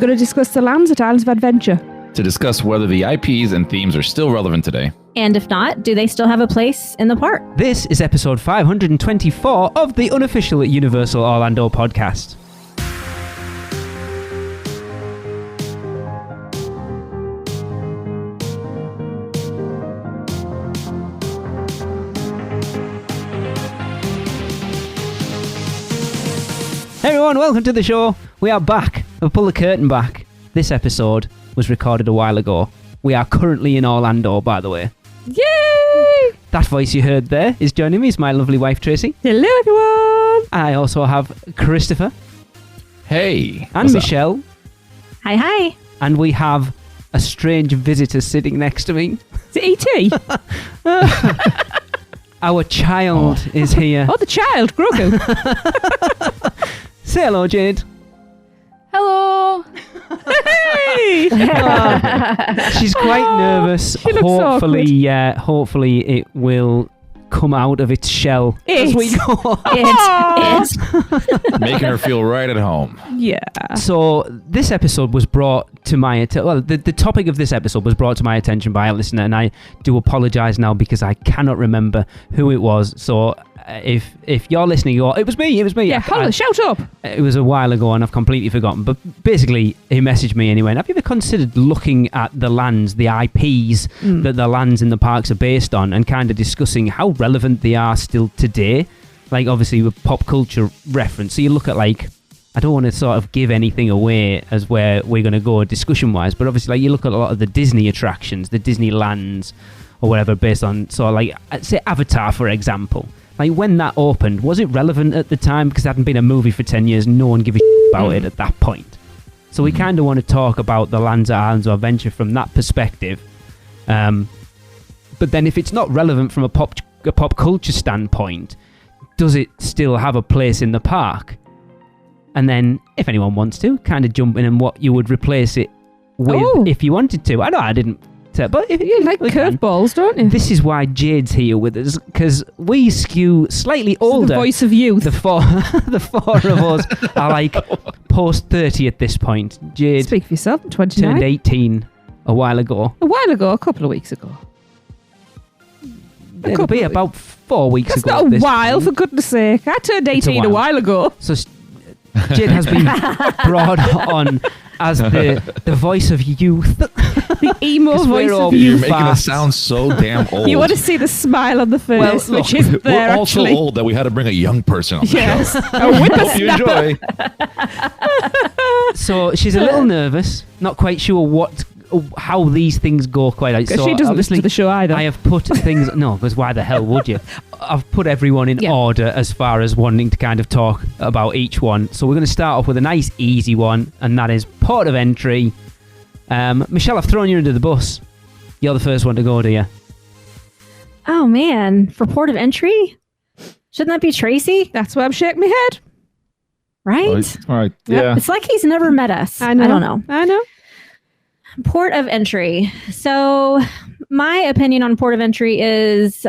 We're going to discuss the lands at Islands of Adventure. To discuss whether the IPs and themes are still relevant today. And if not, do they still have a place in the park? This is episode 524 of the Unofficial Universal Orlando Podcast. Hey everyone, welcome to the show. We are back. We'll pull the curtain back. This episode was recorded a while ago. We are currently in Orlando, by the way. Yay! That voice you heard there is joining me. It's my lovely wife, Tracy. Hello, everyone. I also have Christopher. Hey. And Michelle. Hi, hi. And we have a strange visitor sitting next to me. Is it E.T.? Our child is here. Oh, the child, Grogu. Say hello, Jade. Hello. Hey! She's quite nervous. She looks Hopefully, hopefully it will come out of its shell as we go. It's Making her feel right at home. Yeah. So this episode was brought to my attention. Well, the topic of this episode was brought to my attention by a listener, and I do apologise now because I cannot remember who it was. So if you're listening, you go, it was me. Yeah, shout up. It was a while ago, and I've completely forgotten. But basically, he messaged me and he went, "Have you ever considered looking at the lands, the IPs that the lands in the parks are based on, and kind of discussing how relevant they are still today?" Like, obviously, with pop culture reference. So you look at, like, I don't want to sort of give anything away as where we're going to go discussion-wise, but obviously, like, you look at a lot of the Disney attractions, the Disneylands or whatever, based on, sort of like, say, Avatar, for example. Like, when that opened, was it relevant at the time? Because it hadn't been a movie for 10 years. No one gave a shit about it at that point. So we kind of want to talk about the lands at Islands of Adventure from that perspective. But then if it's not relevant from a pop culture standpoint, does it still have a place in the park? And then, if anyone wants to, kind of jump in and what you would replace it with if you wanted to. I know I didn't. But if You like curveballs, don't you? this is why Jade's here with us, because we skew slightly older. The voice of youth. The four of us are like post 30 at this point. Jade Speak for yourself. 29. turned 18 a while ago. A couple of weeks ago. It'll be about 4 weeks That's ago. not at a this while, point. for goodness sake. I turned 18 a while ago. So Jade has been brought on as the voice of youth. The emo 'Cause voice we're all of You're youth. making us fast. sound so damn old. You want to see the smile on the face, Well, look, which isn't there, We're all so actually. old that we had to bring a young person on the Yes. show. A Hope you enjoy. So she's a little nervous, not quite sure how these things go quite out. Because So she doesn't listen to the show either. I have put things... No, because why the hell would you? I've put everyone in Yeah. order as far as wanting to kind of talk about each one. So we're going to start off with a nice, easy one, and that is port of entry. Michelle, I've thrown you under the bus. You're the first one to go, dear. Oh man, for port of entry, shouldn't that be Tracy? That's why I'm shaking my head. Right? All right. Yeah. It's like he's never met us. I know. I don't know. I know. Port of entry. So my opinion on port of entry is,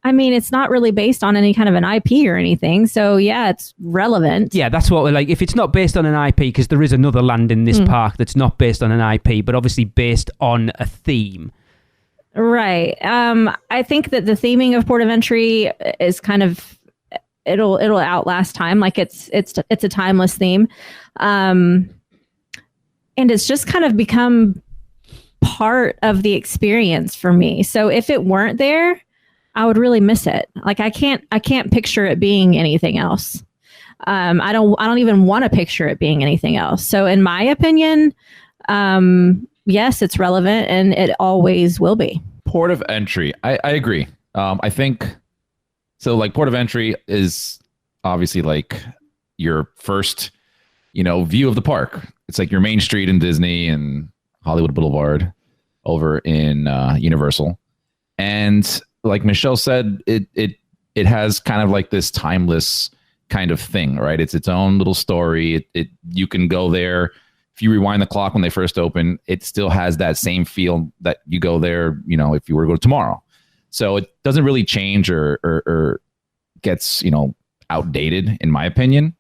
I mean, it's not really based on any kind of an IP or anything. So yeah, it's relevant. Yeah, that's what we're like. If it's not based on an IP, because there is another land in this park that's not based on an IP, but obviously based on a theme. Right. I think that the theming of port of entry is kind of, it'll outlast time. Like it's a timeless theme. And it's just kind of become part of the experience for me. So if it weren't there, I would really miss it. Like I can't picture it being anything else. I don't even want to picture it being anything else. So in my opinion, yes, it's relevant and it always will be. Port of entry. I agree. I think so. Like, port of entry is obviously like your first, view of the park. It's like your main street in Disney and Hollywood Boulevard over in Universal. And like Michelle said, it has kind of like this timeless kind of thing, right? It's its own little story. You can go there. If you rewind the clock when they first open, it still has that same feel that you go there, if you were to go tomorrow. So it doesn't really change or gets, outdated, in my opinion.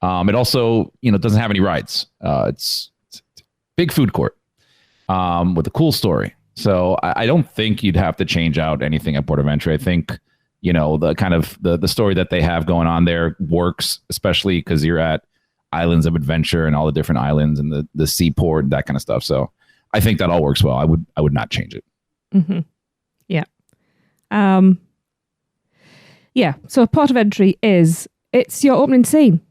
It also, doesn't have any rides. It's a big food court with a cool story. So I don't think you'd have to change out anything at Port of Entry. I think, the kind of the story that they have going on there works, especially because you're at Islands of Adventure and all the different islands and the seaport and that kind of stuff. So I think that all works well. I would not change it. Mm-hmm. Yeah. Yeah. So Port of Entry it's your opening scene.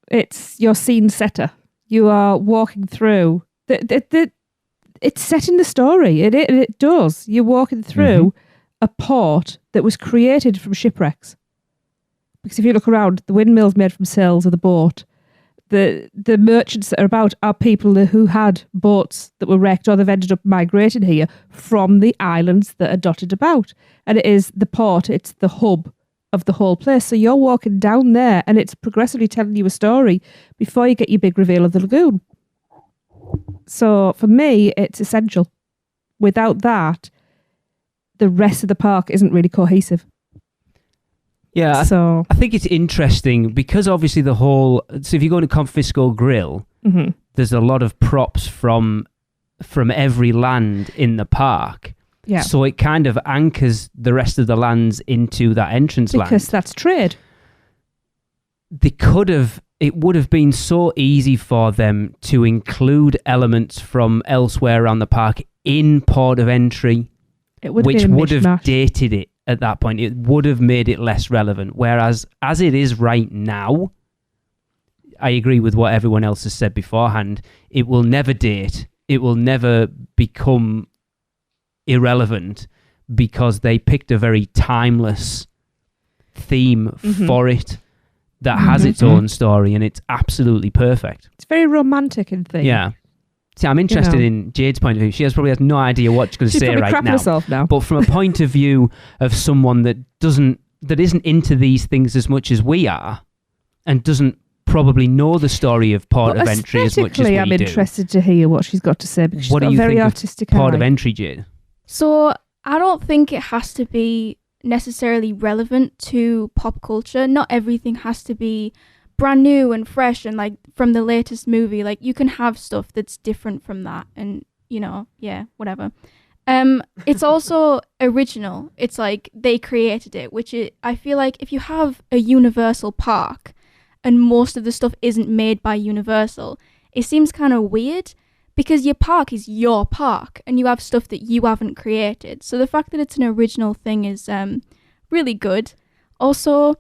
It's your scene setter. You are walking through it's setting the story. It does. You're walking through a port that was created from shipwrecks. Because if you look around, the windmills made from sails of the boat. The merchants that are about are people who had boats that were wrecked, or they've ended up migrating here from the islands that are dotted about. And it is the port, it's the hub of the whole place. So you're walking down there and it's progressively telling you a story before you get your big reveal of the lagoon. So for me, it's essential. Without that, the rest of the park isn't really cohesive. Yeah, So I think it's interesting because obviously so if you go to Confisco Grill, there's a lot of props from every land in the park. yeah, So it kind of anchors the rest of the lands into that entrance land. because that's trade. It would have been so easy for them to include elements from elsewhere around the park in Port of Entry, It would which have been a would have mishmash. dated it at that point. It would have made it less relevant. Whereas as it is right now, I agree with what everyone else has said beforehand. It will never date. It will never become irrelevant because they picked a very timeless theme for it that has its own story, and it's absolutely perfect. It's very romantic in thing. Yeah. See, I'm interested in Jade's point of view. She probably has no idea what she's going to She's say probably right crapping now. herself now. But from a point of view of someone that isn't into these things as much as we are, and doesn't probably know the story of Port of Entry as much as we I'm do. interested to hear what she's got to say because she's What got do a you very think artistic of Port eye. of Entry, Jade? So I don't think it has to be necessarily relevant to pop culture. Not everything has to be brand new and fresh and like from the latest movie. Like you can have stuff that's different from that, and whatever. It's also original. It's like they created it, I feel like if you have a Universal park and most of the stuff isn't made by Universal, it seems kind of weird because your park is your park and you have stuff that you haven't created. So the fact that it's an original thing is really good. Also,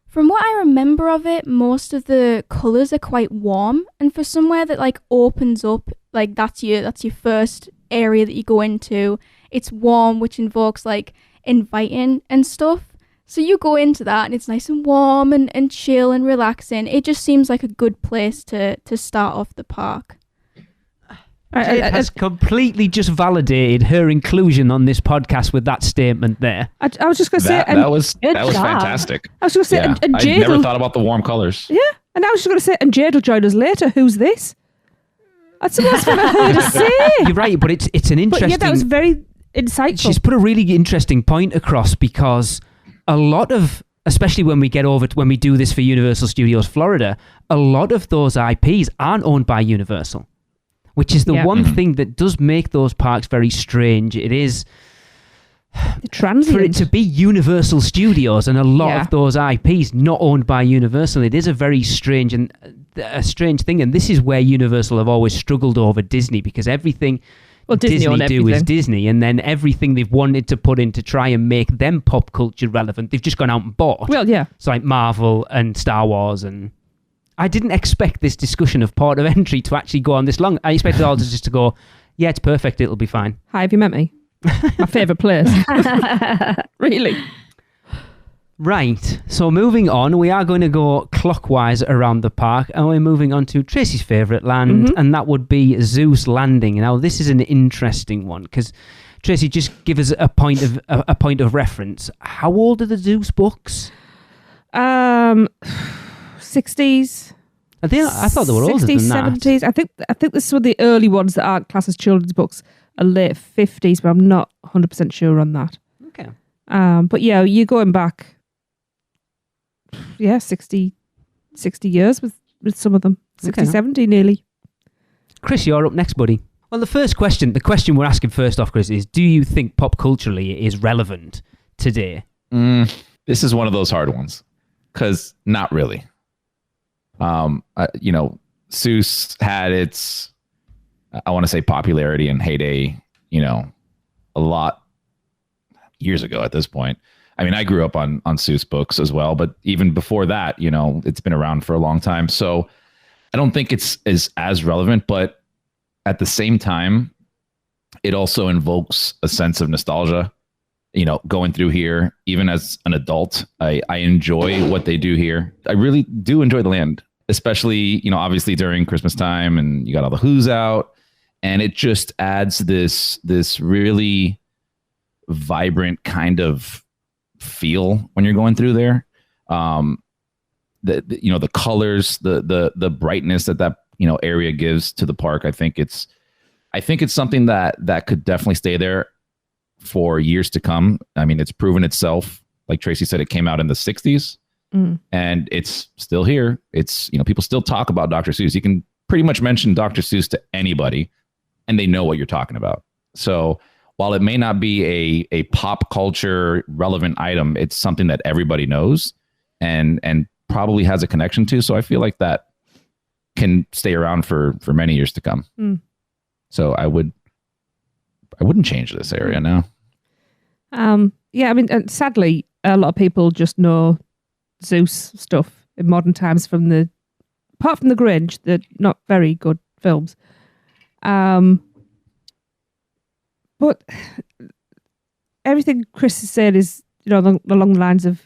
from what I remember of it, most of the colours are quite warm, and for somewhere that like opens up, like that's your first area that you go into, it's warm, which invokes like inviting and stuff. So you go into that and it's nice and warm and chill and relaxing. It just seems like a good place to start off the park. Jade has completely just validated her inclusion on this podcast with that statement there. I was just going to say... That was Good job. fantastic. I was going to say... Yeah, and I Jade never will, thought about the warm colors. Yeah, and I was just going to say, and Jade will join us later. Who's this? That's the most I've ever heard her say. You're right, but it's an But interesting... yeah, that was very insightful. She's put a really interesting point across because a lot of, especially when we do this for Universal Studios Florida, a lot of those IPs aren't owned by Universal, which is the one thing that does make those parks very strange. It is The transient. for it to be Universal Studios and a lot of those IPs not owned by Universal. It is a very strange thing, and this is where Universal have always struggled over Disney, because everything Disney own do is everything. Disney, and then everything they've wanted to put in to try and make them pop culture relevant, they've just gone out and bought. Well, yeah. It's like Marvel and Star Wars, and I didn't expect this discussion of Port of Entry to actually go on this long. I expected all just to go, yeah, it's perfect, it'll be fine. Hi, have you met me? My favourite place. Really? Right, so moving on, we are going to go clockwise around the park, and we're moving on to Tracy's favourite land, and that would be Zeus Landing. Now, this is an interesting one, because Tracy, just give us a point of reference. How old are the Zeus books? 60s. I thought they were older 60s, than 70s. I think this is one of the early ones that aren't classed as children's books, are late 50s, but I'm not 100% sure on that. that. Okay. But yeah, you're going back, 60 years with with some of them. 60, 70 nearly. Chris, you're up next, buddy. Well, the question we're asking first off, Chris, is do you think pop culturally it is relevant today? This is one of those hard ones because not really. Seuss had its, I want to say, popularity and heyday, a lot years ago at this point. I mean, I grew up on Seuss books as well, but even before that, it's been around for a long time. So I don't think it's as relevant, but at the same time, it also invokes a sense of nostalgia, going through here. Even as an adult, I enjoy what they do here. I really do enjoy the land, especially, obviously during Christmas time, and you got all the Who's out, and it just adds this really vibrant kind of feel when you're going through there. The colors, the brightness that area gives to the park. I think it's something that could definitely stay there for years to come. I mean, it's proven itself. Like Tracy said, it came out in the 60s and it's still here. It's, people still talk about Dr. Seuss. You can pretty much mention Dr. Seuss to anybody and they know what you're talking about. So while it may not be a pop culture relevant item, it's something that everybody knows and probably has a connection to. So I feel like that can stay around for many years to come. So I wouldn't change this area now. Yeah, I mean, sadly, a lot of people just know Zeus stuff in modern times apart from the Grinch, they're not very good films. But everything Chris has said is, along the lines of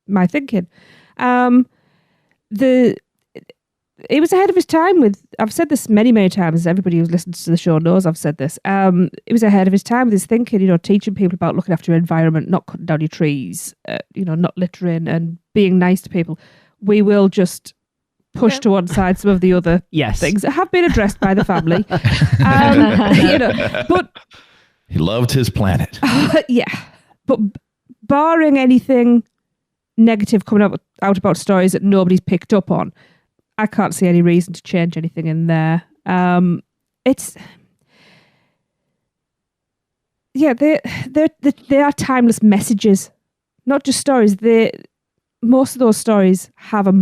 my thinking. He was ahead of his time with, I've said this many, many times, everybody who listens to the show knows I've said this. He was ahead of his time with his thinking, teaching people about looking after your environment, not cutting down your trees, not littering and being nice to people. We will just push to one side some of the other things that have been addressed by the family. But he loved his planet. Yeah. But barring anything negative coming out about stories that nobody's picked up on, I can't see any reason to change anything in there. They are timeless messages, not just stories. Most of those stories have a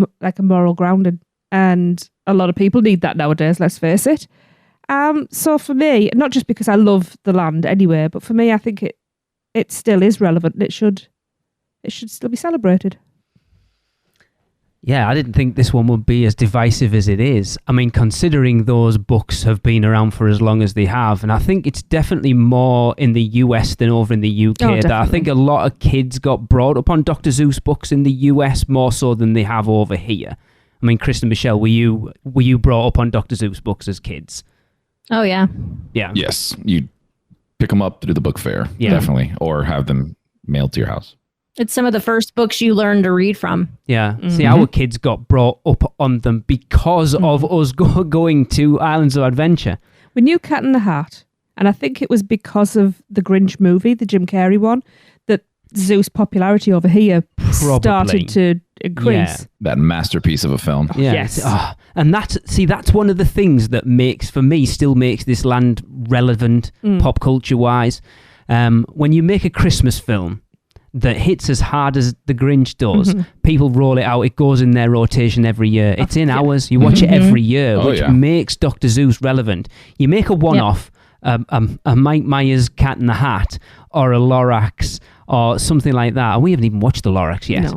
moral grounding, and a lot of people need that nowadays. Let's face it. So for me, not just because I love the land anyway, but for me, I think it still is relevant. And it should still be celebrated. Yeah, I didn't think this one would be as divisive as it is. I mean, considering those books have been around for as long as they have, and I think it's definitely more in the US than over in the UK. That I think a lot of kids got brought up on Dr. Seuss books in the US more so than they have over here. I mean, Chris and Michelle, were you brought up on Dr. Seuss books as kids? Oh, yeah. Yeah. Yes, you pick them up through the book fair, definitely, or have them mailed to your house. It's some of the first books you learn to read from. Yeah. Mm-hmm. See, our kids got brought up on them because of us going to Islands of Adventure. We knew Cat in the Hat, and I think it was because of the Grinch movie, the Jim Carrey one, that Zeus' popularity over here started to increase. Yeah. That masterpiece of a film. Yeah. Yes. And that's one of the things that still makes this land relevant pop culture wise. When you make a Christmas film that hits as hard as the Grinch does, people roll it out. It goes in their rotation every year. It's in ours. You watch it every year, which makes Dr. Seuss relevant. You make a one-off, a Mike Myers Cat in the Hat, or a Lorax, or something like that. And we haven't even watched the Lorax yet.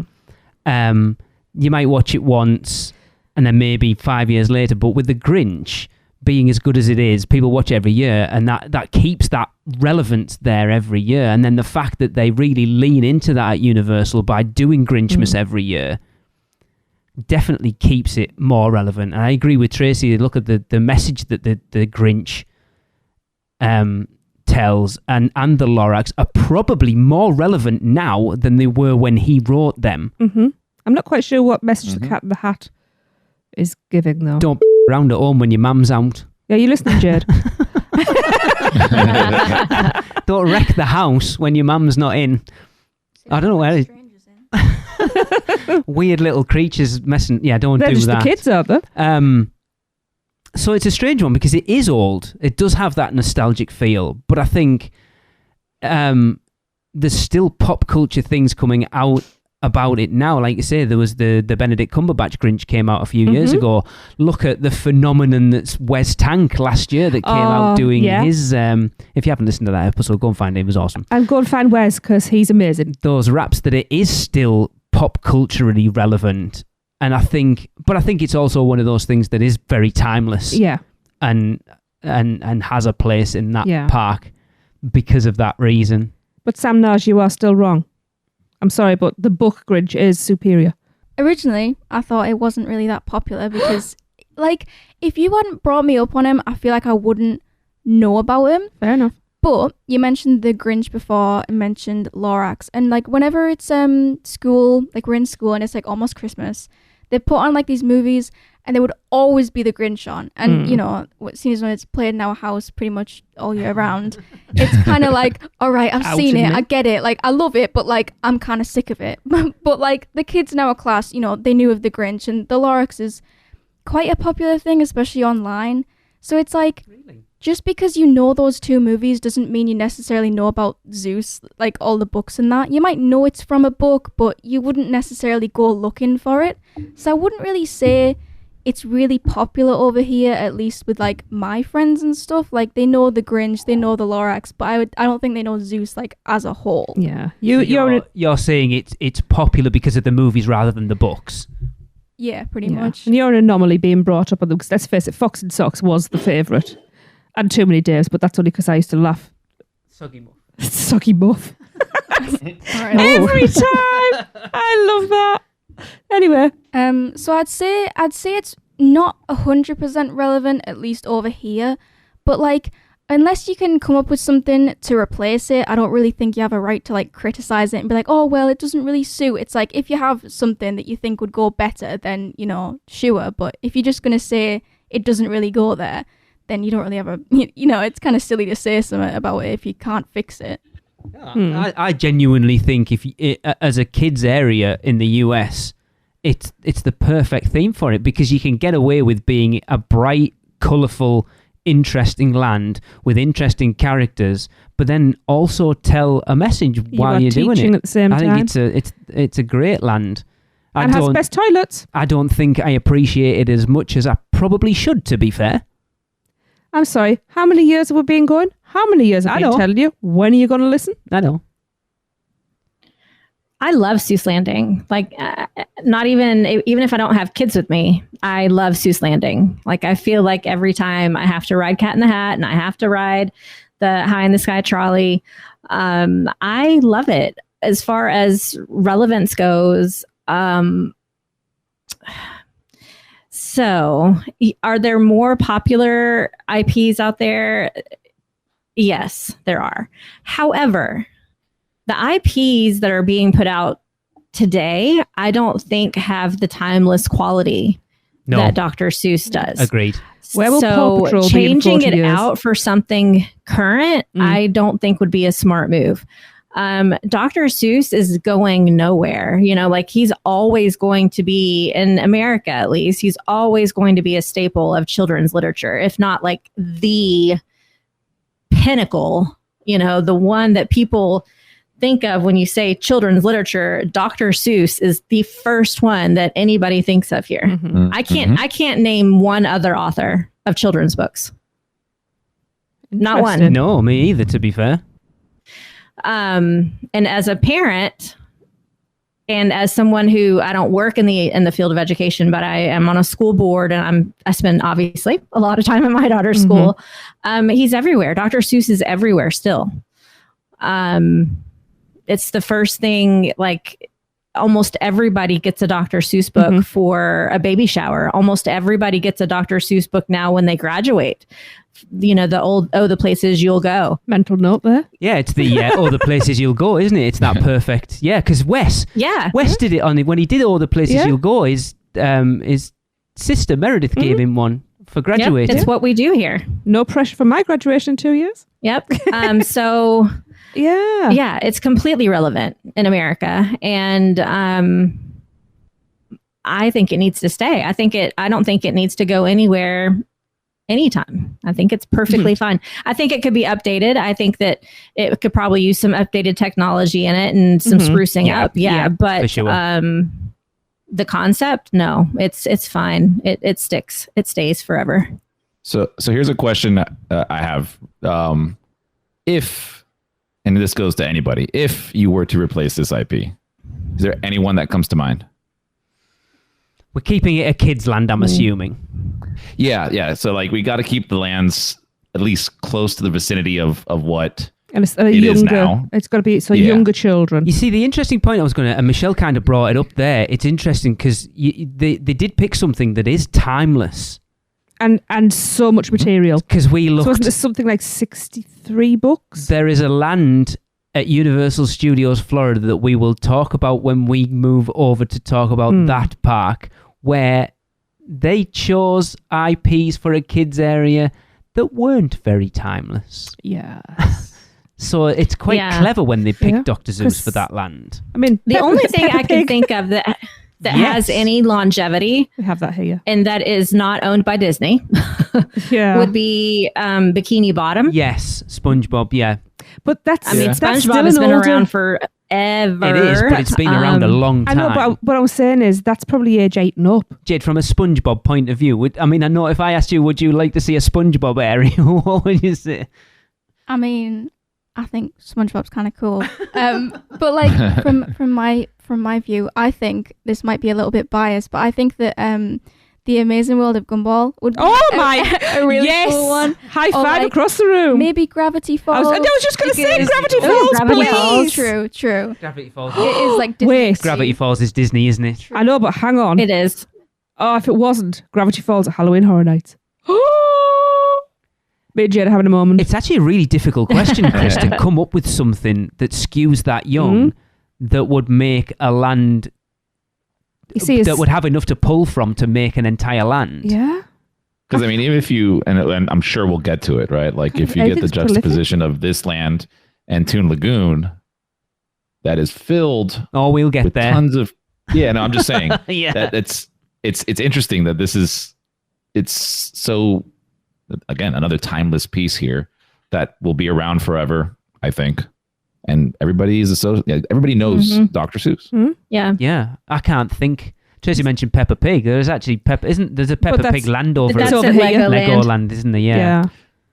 No. You might watch it once, and then maybe 5 years later. But with the Grinch being as good as it is, people watch it every year, and that keeps that relevance there every year. And then the fact that they really lean into that at Universal by doing Grinchmas every year definitely keeps it more relevant. And I agree with Tracy. Look at the message that the Grinch tells and the Lorax are probably more relevant now than they were when he wrote them. I'm not quite sure what message the Cat in the Hat is giving, though. Don't around at home when your mum's out. Yeah, you listening, Jade? Don't wreck the house when your mum's not in. I don't know where. weird little creatures messing. Yeah, don't They're do just that. the kids, aren't they? So it's a strange one because it is old. It does have that nostalgic feel, but I think there's still pop culture things coming out about it now. Like you say, there was the Benedict Cumberbatch Grinch came out a few years ago. Look at the phenomenon that's Wes Tank last year that came out doing his... if you haven't listened to that episode, go and find it. It was awesome. And go and find Wes because he's amazing. Those raps that it is still pop culturally relevant. And I think it's also one of those things that is very timeless. Yeah. And has a place in that park because of that reason. But Sam Naj, you are still wrong. I'm sorry, but the book Grinch is superior. Originally, I thought it wasn't really that popular because, like, if you hadn't brought me up on him, I feel like I wouldn't know about him. Fair enough. But you mentioned the Grinch before and mentioned Lorax. And, like, whenever it's school, like, we're in school and it's, like, almost Christmas, they put on, like, these movies and there would always be the Grinch on. And, you know, seeing as when it's played in our house pretty much all year round, it's kind of like, all right, I've seen it. I get it. Like, I love it, but, like, I'm kind of sick of it. But, like, the kids in our class, you know, they knew of the Grinch. And the Lorax is quite a popular thing, especially online. So it's like... Really? Just because you know those two movies doesn't mean you necessarily know about Zeus, like all the books and that. You might know it's from a book, but you wouldn't necessarily go looking for it. So I wouldn't really say it's really popular over here, at least with like my friends and stuff. Like they know the Grinch, they know the Lorax, but I don't think they know Zeus like as a whole. Yeah, you're saying it's popular because of the movies rather than the books. Yeah, pretty much. And you're an anomaly being brought up on them because let's face it, Fox and Socks was the favourite. And Too Many Days, but that's only because I used to laugh. Soggy Muff. Soggy Muff. Every time. I love that. Anyway. So I'd say it's not 100% relevant, at least over here. But like, unless you can come up with something to replace it, I don't really think you have a right to like criticize it and be like, oh, well, it doesn't really suit. It's like, if you have something that you think would go better, then, you know, sure. But if you're just going to say it doesn't really go there, then you don't really have a, you know, it's kind of silly to say something about it if you can't fix it. I genuinely think as a kids area in the US, it's the perfect theme for it because you can get away with being a bright, colourful, interesting land with interesting characters, but then also tell a message while you're doing it. At the same time. I think it's a great land. And has best toilets. I don't think I appreciate it as much as I probably should, to be fair. I'm sorry, how many years have we been going? How many years have I been telling you? When are you going to listen? I know. I love Seuss Landing. Like, not even if I don't have kids with me, I love Seuss Landing. Like, I feel like every time I have to ride Cat in the Hat and I have to ride the High in the Sky trolley, I love it. As far as relevance goes, so, are there more popular IPs out there? Yes, there are. However, the IPs that are being put out today, I don't think have the timeless quality that Dr. Seuss does. Agreed. Where will Paw Patrol changing be in 40 it years? out for something current, I don't think would be a smart move. Dr. Seuss is going nowhere. You know, like he's always going to be, in America at least, he's always going to be a staple of children's literature, if not like the pinnacle, you know, the one that people think of when you say children's literature. Dr. Seuss is the first one that anybody thinks of here. Mm-hmm. I can't name one other author of children's books. Not one. No, me either, to be fair. And as a parent and as someone who, I don't work in the field of education, but I am on a school board and I spend obviously a lot of time at my daughter's school. He's everywhere. Dr. Seuss is everywhere still. It's the first thing, like almost everybody gets a Dr. Seuss book for a baby shower. Almost everybody gets a Dr. Seuss book now when they graduate. You know, the old, the places you'll go. Mental note there. Yeah, it's the the places you'll go, isn't it? It's that perfect. Yeah, because Wes did it when he did all the places you'll go. His sister Meredith gave him one for graduating. It's what we do here. No pressure for my graduation in 2 years. Yep. So yeah, it's completely relevant in America, and I think it needs to stay. I don't think it needs to go anywhere anytime. I think it's perfectly fine. I think it could be updated. I think that it could probably use some updated technology in it and some sprucing up. Yeah, but sure. The concept, no, it's fine. It sticks. It stays forever. So here's a question I have. If, and this goes to anybody, if you were to replace this IP, is there anyone that comes to mind? We're keeping it a kid's land, I'm assuming. Yeah. So like we got to keep the lands at least close to the vicinity of what And it's it is now. It's got to be younger children. You see, the interesting point I was going to, and Michelle kind of brought it up there. It's interesting because they did pick something that is timeless. And so much material. Because we looked. So wasn't there something like 63 books? There is a land at Universal Studios Florida that we will talk about when we move over to talk about that park, where they chose IPs for a kids area that weren't very timeless. Yeah. So it's quite clever when they picked Dr. Seuss for that land. I mean, the only thing I can think of that has any longevity, we have that here, and that is not owned by Disney, would be Bikini Bottom. Yes, SpongeBob. Yeah, but that's. I mean, that's SpongeBob has been around forever. It is, but it's been around a long time. I know, but what I was saying is that's probably age 8 and up. Jade, from a SpongeBob point of view, I know if I asked you, would you like to see a SpongeBob area? What would you say? I mean, I think SpongeBob's kind of cool, but like from my view, I think this might be a little bit biased, but I think that The Amazing World of Gumball would be a really cool one. High five across the room. Maybe Gravity Falls. I was just going to say Gravity Falls, Gravity please. Falls. True. Gravity Falls. It is like Disney. Wait. Gravity Falls is Disney, isn't it? I know, but hang on. It is. Oh, if it wasn't Gravity Falls at Halloween Horror Nights. Me and Jade are having a moment. It's actually a really difficult question, Chris, to come up with something that skews that young that would make a land that would have enough to pull from to make an entire land. Yeah. Because I mean, even if you, and I'm sure we'll get to it, right? Like if you get the juxtaposition of this land and Toon Lagoon, that is filled. Oh, we'll get with there. Tons of. Yeah, no, I'm just saying. Yeah. That it's interesting that it's so, again, another timeless piece here that will be around forever, I think. And everybody knows Dr. Seuss. Mm-hmm. Yeah. Yeah. I can't think. Tracy mentioned Peppa Pig. There's actually there's a Peppa Pig land over that's over at here. Legoland, isn't there? Yeah.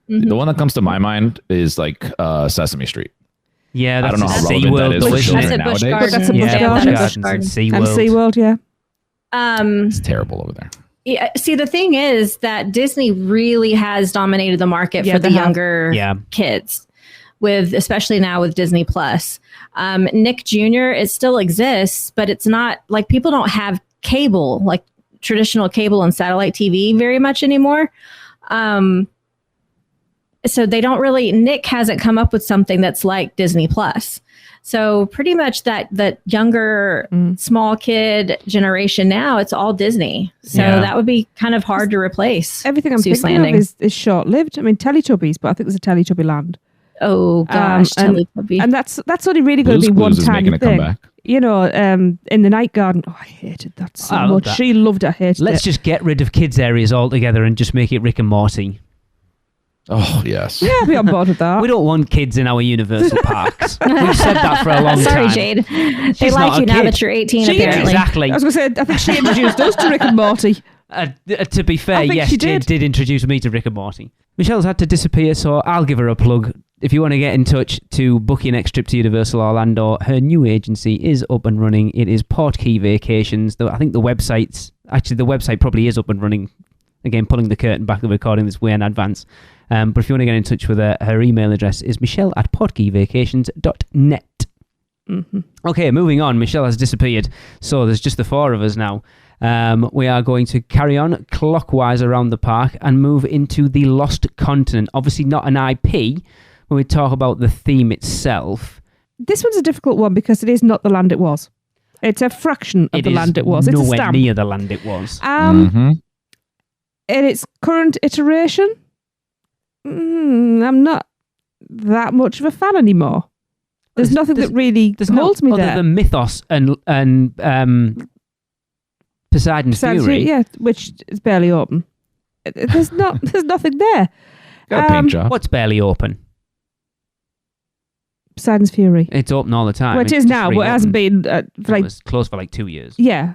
The one that comes to my mind is like Sesame Street. Yeah, that's I don't know how relevant that is for children That's a Busch nowadays. Garden. That's a Busch Yeah, Garden. Busch Gardens and And SeaWorld. SeaWorld, yeah. It's terrible over there. Yeah, see, the thing is that Disney really has dominated the market for the younger kids, especially now with Disney Plus. Nick Jr., it still exists, but it's not like people don't have cable, like traditional cable and satellite TV very much anymore. So they don't really, Nick hasn't come up with something that's like Disney Plus. So pretty much that younger small kid generation now, it's all Disney. So that would be kind of hard to replace. Everything I'm Seuss thinking Landing. of is short-lived. I mean, Teletubbies, but I think there's a Teletubby land. Oh gosh, Teletubby. And that's only really going to be one Blue's Clues is time making a thing. comeback. You know, in the Night Garden. Oh, I hated that so I love much. that. She loved it. I hated Let's it. just get rid of kids' areas altogether and just make it Rick and Morty. Oh, yes. Yeah, I'll be on board with that. We don't want kids in our Universal parks. We've said that for a long Sorry, time. Jade. They She's like not you a now kid. that you're 18, She- apparently. Exactly. I was going to say, I think she introduced us to Rick and Morty. To be fair, I think yes, she Jade did. did introduce me to Rick and Morty. Michelle's had to disappear, so I'll give her a plug. If you want to get in touch to book your next trip to Universal Orlando, her new agency is up and running. It is Portkey Vacations. I think the website probably is up and running. Again, pulling the curtain back of recording this way in advance. But if you want to get in touch with her email address is michelle@portkeyvacations.net. Mm-hmm. Okay, moving on. Michelle has disappeared, so there's just the four of us now. We are going to carry on clockwise around the park and move into the Lost Continent. Obviously not an IP when we talk about the theme itself. This one's a difficult one because it is not the land it was. It's a fraction of the land it was. It's a nowhere stamp. near the land it was. In its current iteration, I'm not that much of a fan anymore. There's nothing that really holds me other there. than mythos and Poseidon's Fury. Yeah, which is barely open. There's nothing there. Got a paint job. What's barely open? Poseidon's Fury. It's open all the time. Well, it is now, but it hasn't been It was closed for like 2 years. Yeah.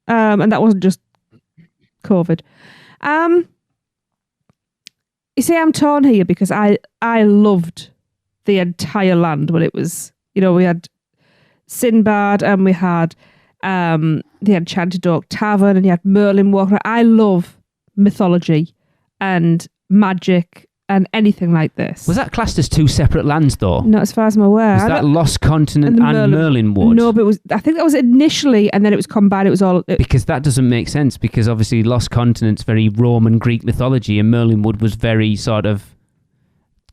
And that wasn't just COVID. You see, I'm torn here because I loved the entire land when it was, we had Sinbad and we had the Enchanted Oak Tavern and you had Merlin Walker. I love mythology and magic and anything like this. Was that classed as 2 separate lands, though? Not as far as I'm aware. Was that Lost Continent and Merlin Wood? No, but I think that was initially, and then it was combined. It was all... because that doesn't make sense, because obviously Lost Continent's very Roman Greek mythology, and Merlin Wood was very sort of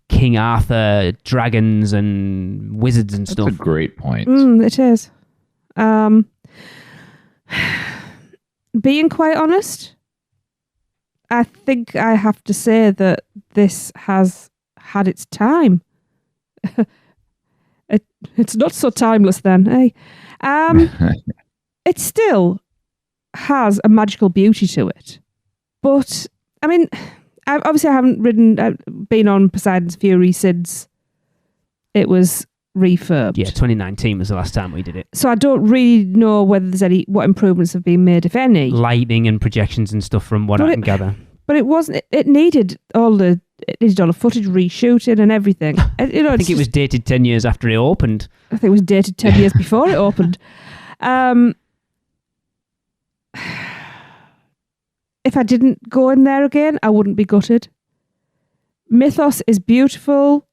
King Arthur, dragons and wizards and stuff. That's a great point. It is. Being quite honest, I think I have to say that this has had its time. It's not so timeless then, eh? It still has a magical beauty to it. But, I mean, I haven't been on Poseidon's Fury since it was refurbed. Yeah, 2019 was the last time we did it. So I don't really know whether there's what improvements have been made, if any. Lighting and projections and stuff from what I can gather. But it wasn't. It needed all the footage reshooting and everything. I think it was dated 10 years after it opened. I think it was dated 10 years before it opened. If I didn't go in there again, I wouldn't be gutted. Mythos is beautiful.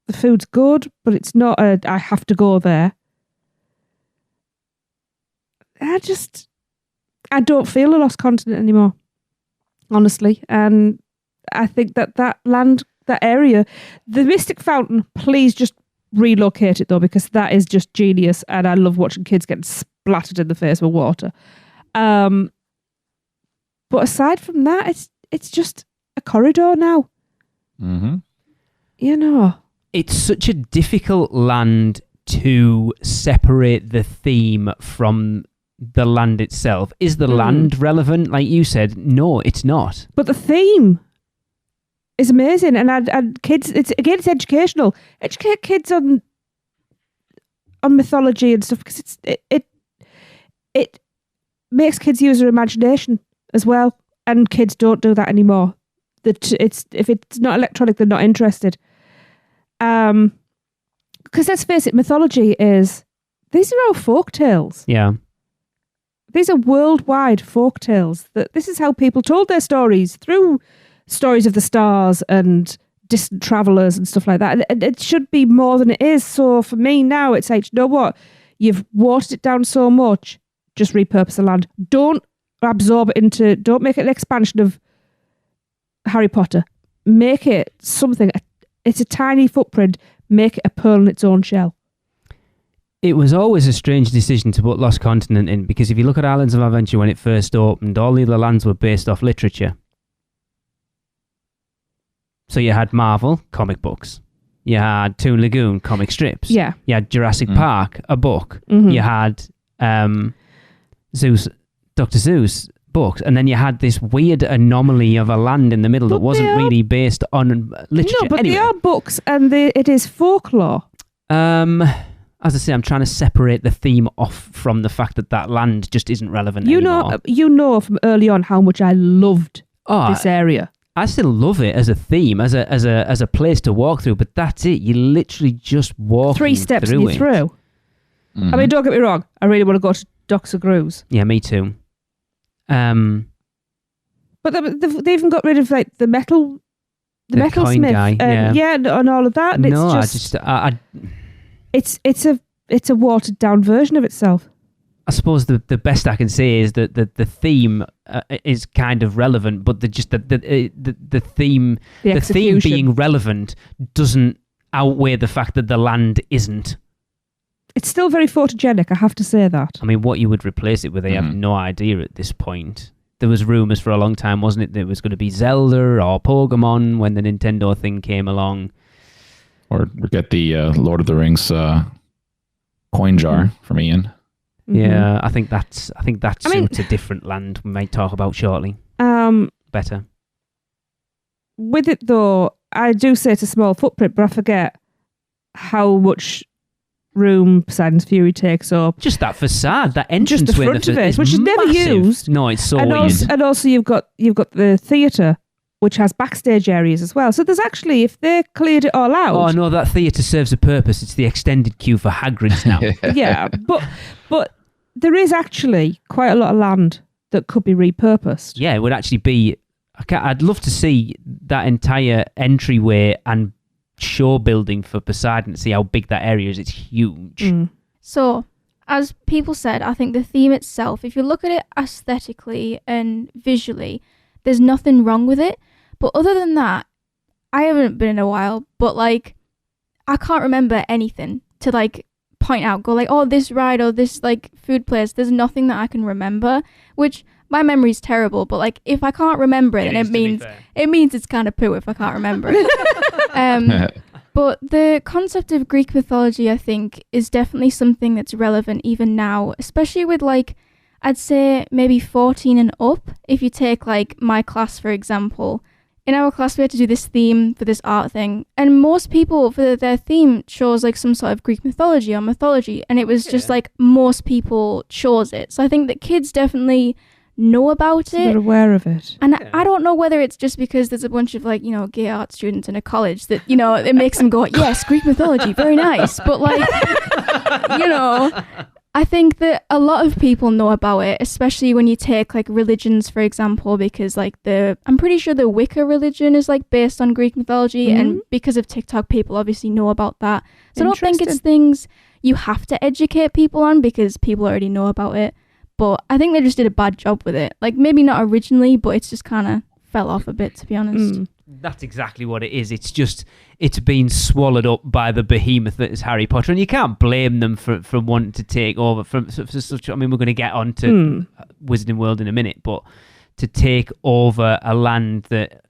The food's good, but it's not I have to go there. I don't feel a lost continent anymore, honestly. And I think that land, that area, the Mystic Fountain, please just relocate it though, because that is just genius. And I love watching kids get splattered in the face with water. But aside from that, it's just a corridor now. Mm-hmm. It's such a difficult land to separate the theme from the land itself. Is the land relevant? Like you said, no, it's not. But the theme is amazing, and kids. It's educational. Educate kids on mythology and stuff, because it makes kids use their imagination as well, and kids don't do that anymore. If it's not electronic, they're not interested. Because let's face it, mythology these are our folk tales. Yeah. These are worldwide folk tales. This is how people told their stories, through stories of the stars and distant travellers and stuff like that. And it should be more than it is. So for me now, it's like, you know what? You've watered it down so much, just repurpose the land. Don't make it an expansion of Harry Potter. Make it something. It's a tiny footprint. Make it a pearl in its own shell. It was always a strange decision to put Lost Continent in, because if you look at Islands of Adventure when it first opened, all the other lands were based off literature. So you had Marvel, comic books. You had Toon Lagoon, comic strips. Yeah. You had Jurassic Park, a book. Mm-hmm. You had Zeus, Dr. Zeus books. And then you had this weird anomaly of a land in the middle that wasn't really based on literature. No, but anyway. they are books, and it is folklore. As I say, I'm trying to separate the theme off from the fact that land just isn't relevant anymore. You know from early on how much I loved this area. I still love it as a theme, as a place to walk through, but that's it. You literally just walk 3 steps through and you're through. Mm-hmm. I mean, don't get me wrong. I really want to go to Docks of Grooves. Yeah, me too. But they even got rid of like the metal metalsmith guy, and all of that. And no, it's a watered down version of itself. I suppose the best I can say is that the theme is kind of relevant, but the theme being relevant doesn't outweigh the fact that the land isn't. It's still very photogenic, I have to say that. I mean, what you would replace it with, I have no idea at this point. There was rumours for a long time, wasn't it, that it was going to be Zelda or Pokemon when the Nintendo thing came along. Or get the Lord of the Rings coin jar from Ian. Yeah, I think that I mean- suits a different land we might talk about shortly. Better. With it though, I do say it's a small footprint, but I forget how much room Poseidon's Fury takes up. Just that facade, that entrance Just the front of it, which is never used. No, it's so and weird. also you've got the theatre, which has backstage areas as well. So there's actually, if they cleared it all out, Oh no, that theatre serves a purpose. It's the extended queue for Hagrid's now. yeah, but there is actually quite a lot of land that could be repurposed. Yeah, it would actually be. I'd love to see that entire entryway and show building for Poseidon to see how big that area is. It's huge. So, as people said, I think the theme itself, if you look at it aesthetically and visually, there's nothing wrong with it. But other than that, I haven't been in a while, but like, I can't remember anything to like point out, go like, oh, this ride or this like food place. There's nothing that I can remember, which my memory's terrible, but like if I can't remember it, then it means it's kind of poo if I can't remember it. But the concept of Greek mythology, I think, is definitely something that's relevant even now, especially with like, I'd say maybe 14 and up. If you take like my class, for example, in our class we had to do this theme for this art thing, and most people for their theme chose like some sort of Greek mythology or mythology, and it was just like most people chose it. So I think that kids definitely know about it. They're aware of it. And I don't know whether it's just because there's a bunch of like, you know, gay art students in a college that, you know, it makes them go, yes, Greek mythology, very nice. But like, you know, I think that a lot of people know about it, especially when you take like religions, for example, because like I'm pretty sure the Wicca religion is like based on Greek mythology. And because of TikTok, people obviously know about that. So I don't think it's things you have to educate people on because people already know about it. But I think they just did a bad job with it. Like, maybe not originally, but it's just kind of fell off a bit, to be honest. That's exactly what it is. It's just, it's been swallowed up by the behemoth that is Harry Potter. And you can't blame them for wanting to take over from such. I mean, we're going to get on to Wizarding World in a minute, but to take over a land that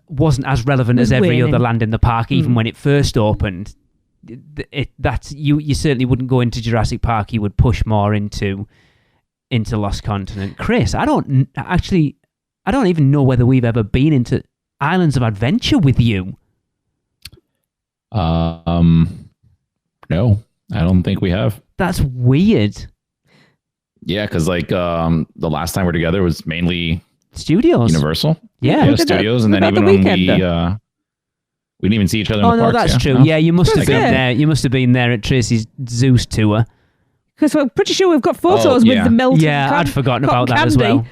wasn't as relevant as every other land in the park, even when it first opened. You certainly wouldn't go into Jurassic Park. You would push more into Lost Continent. Chris, I don't even know whether we've ever been into Islands of Adventure with you. No, I don't think we have. That's weird. Yeah, because like the last time we're together was mainly Studios. Universal. Yeah, Studios, and then even when we didn't even see each other in the parks. That's true. No? Yeah, you must have been there. You must have been there at Tracy's Zeus tour. Because we're pretty sure we've got photos with the melted I'd forgotten about that as well.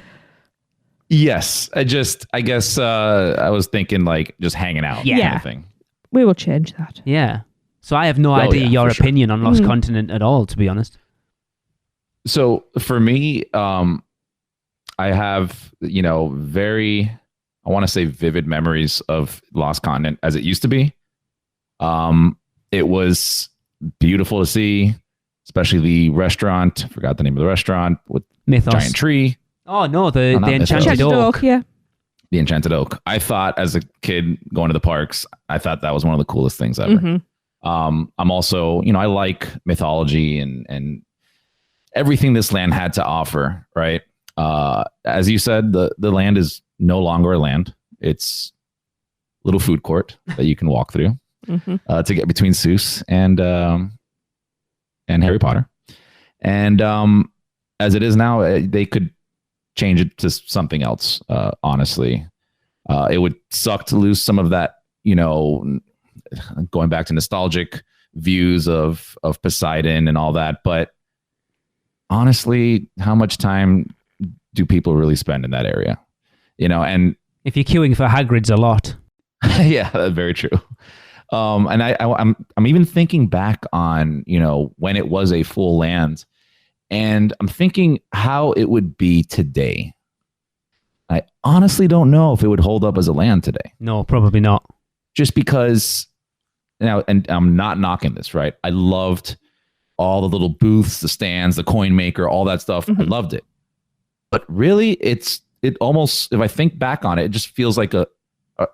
Yes. I guess I was thinking like just hanging out kind of thing. We will change that. Yeah. So I have no idea your opinion on Lost Continent at all, to be honest. So for me, I have, very... I want to say vivid memories of Lost Continent as it used to be. It was beautiful to see, especially the restaurant. I forgot the name of the restaurant with Mythos. Giant tree. Oh no, the Enchanted Oak. Yeah. The Enchanted Oak. I thought as a kid going to the parks, I thought that was one of the coolest things ever. I'm also, I like mythology and everything this land had to offer, right? As you said, the land is no longer a land. It's a little food court that you can walk through to get between Zeus and Harry Potter. And as it is now, they could change it to something else. Honestly, it would suck to lose some of that. Going back to nostalgic views of Poseidon and all that. But honestly, how much time do people really spend in that area? And if you're queuing for Hagrid's a lot. Yeah, that's very true. And I'm even thinking back on, when it was a full land, and I'm thinking how it would be today. I honestly don't know if it would hold up as a land today. No, probably not. Just because now, and I'm not knocking this, right? I loved all the little booths, the stands, the coin maker, all that stuff. I loved it. But really, it almost, if I think back on it, it just feels like a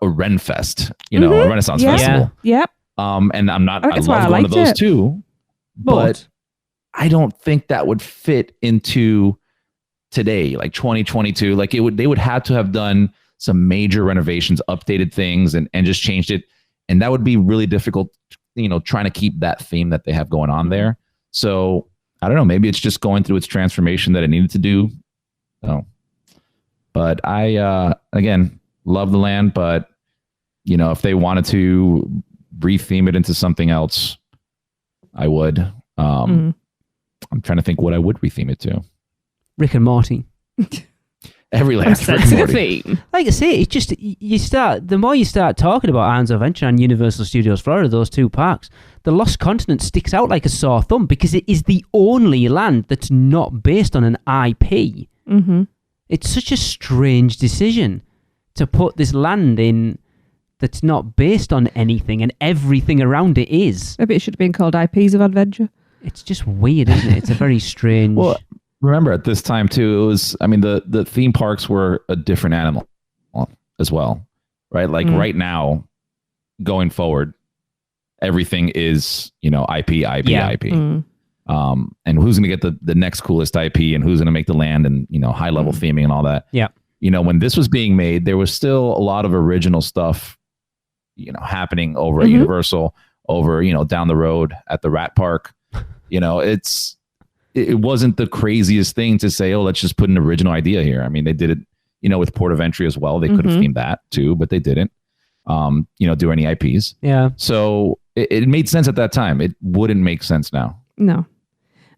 Ren Fest, a Renaissance festival. Yeah. And I love I going to those it. too. But I don't think that would fit into today, like 2022. Like they would have to have done some major renovations, updated things, and just changed it. And that would be really difficult, trying to keep that theme that they have going on there. So I don't know, maybe it's just going through its transformation that it needed to do. But I, again, love the land, but if they wanted to retheme it into something else, I would. I'm trying to think what I would retheme it to. Rick and Morty. Every last Rick and Morty. Like I say, it's just the more you start talking about Islands of Adventure and Universal Studios Florida, those two parks, the Lost Continent sticks out like a sore thumb because it is the only land that's not based on an IP. Mm-hmm. It's such a strange decision to put this land in that's not based on anything, and everything around it is. Maybe it should have been called IPs of Adventure. It's just weird, isn't it? It's a very strange... Well, remember at this time too, it was, the theme parks were a different animal as well, right? Like right now, going forward, everything is, IP. Mm. And who's going to get the next coolest IP, and who's going to make the land, and, high level theming and all that. Yeah. When this was being made, there was still a lot of original stuff, happening over at Universal, over, down the road at the Rat Park. It wasn't the craziest thing to say, oh, let's just put an original idea here. They did it, with Port of Entry as well. They could have themed that too, but they didn't, do any IPs. Yeah. So it made sense at that time. It wouldn't make sense now. No.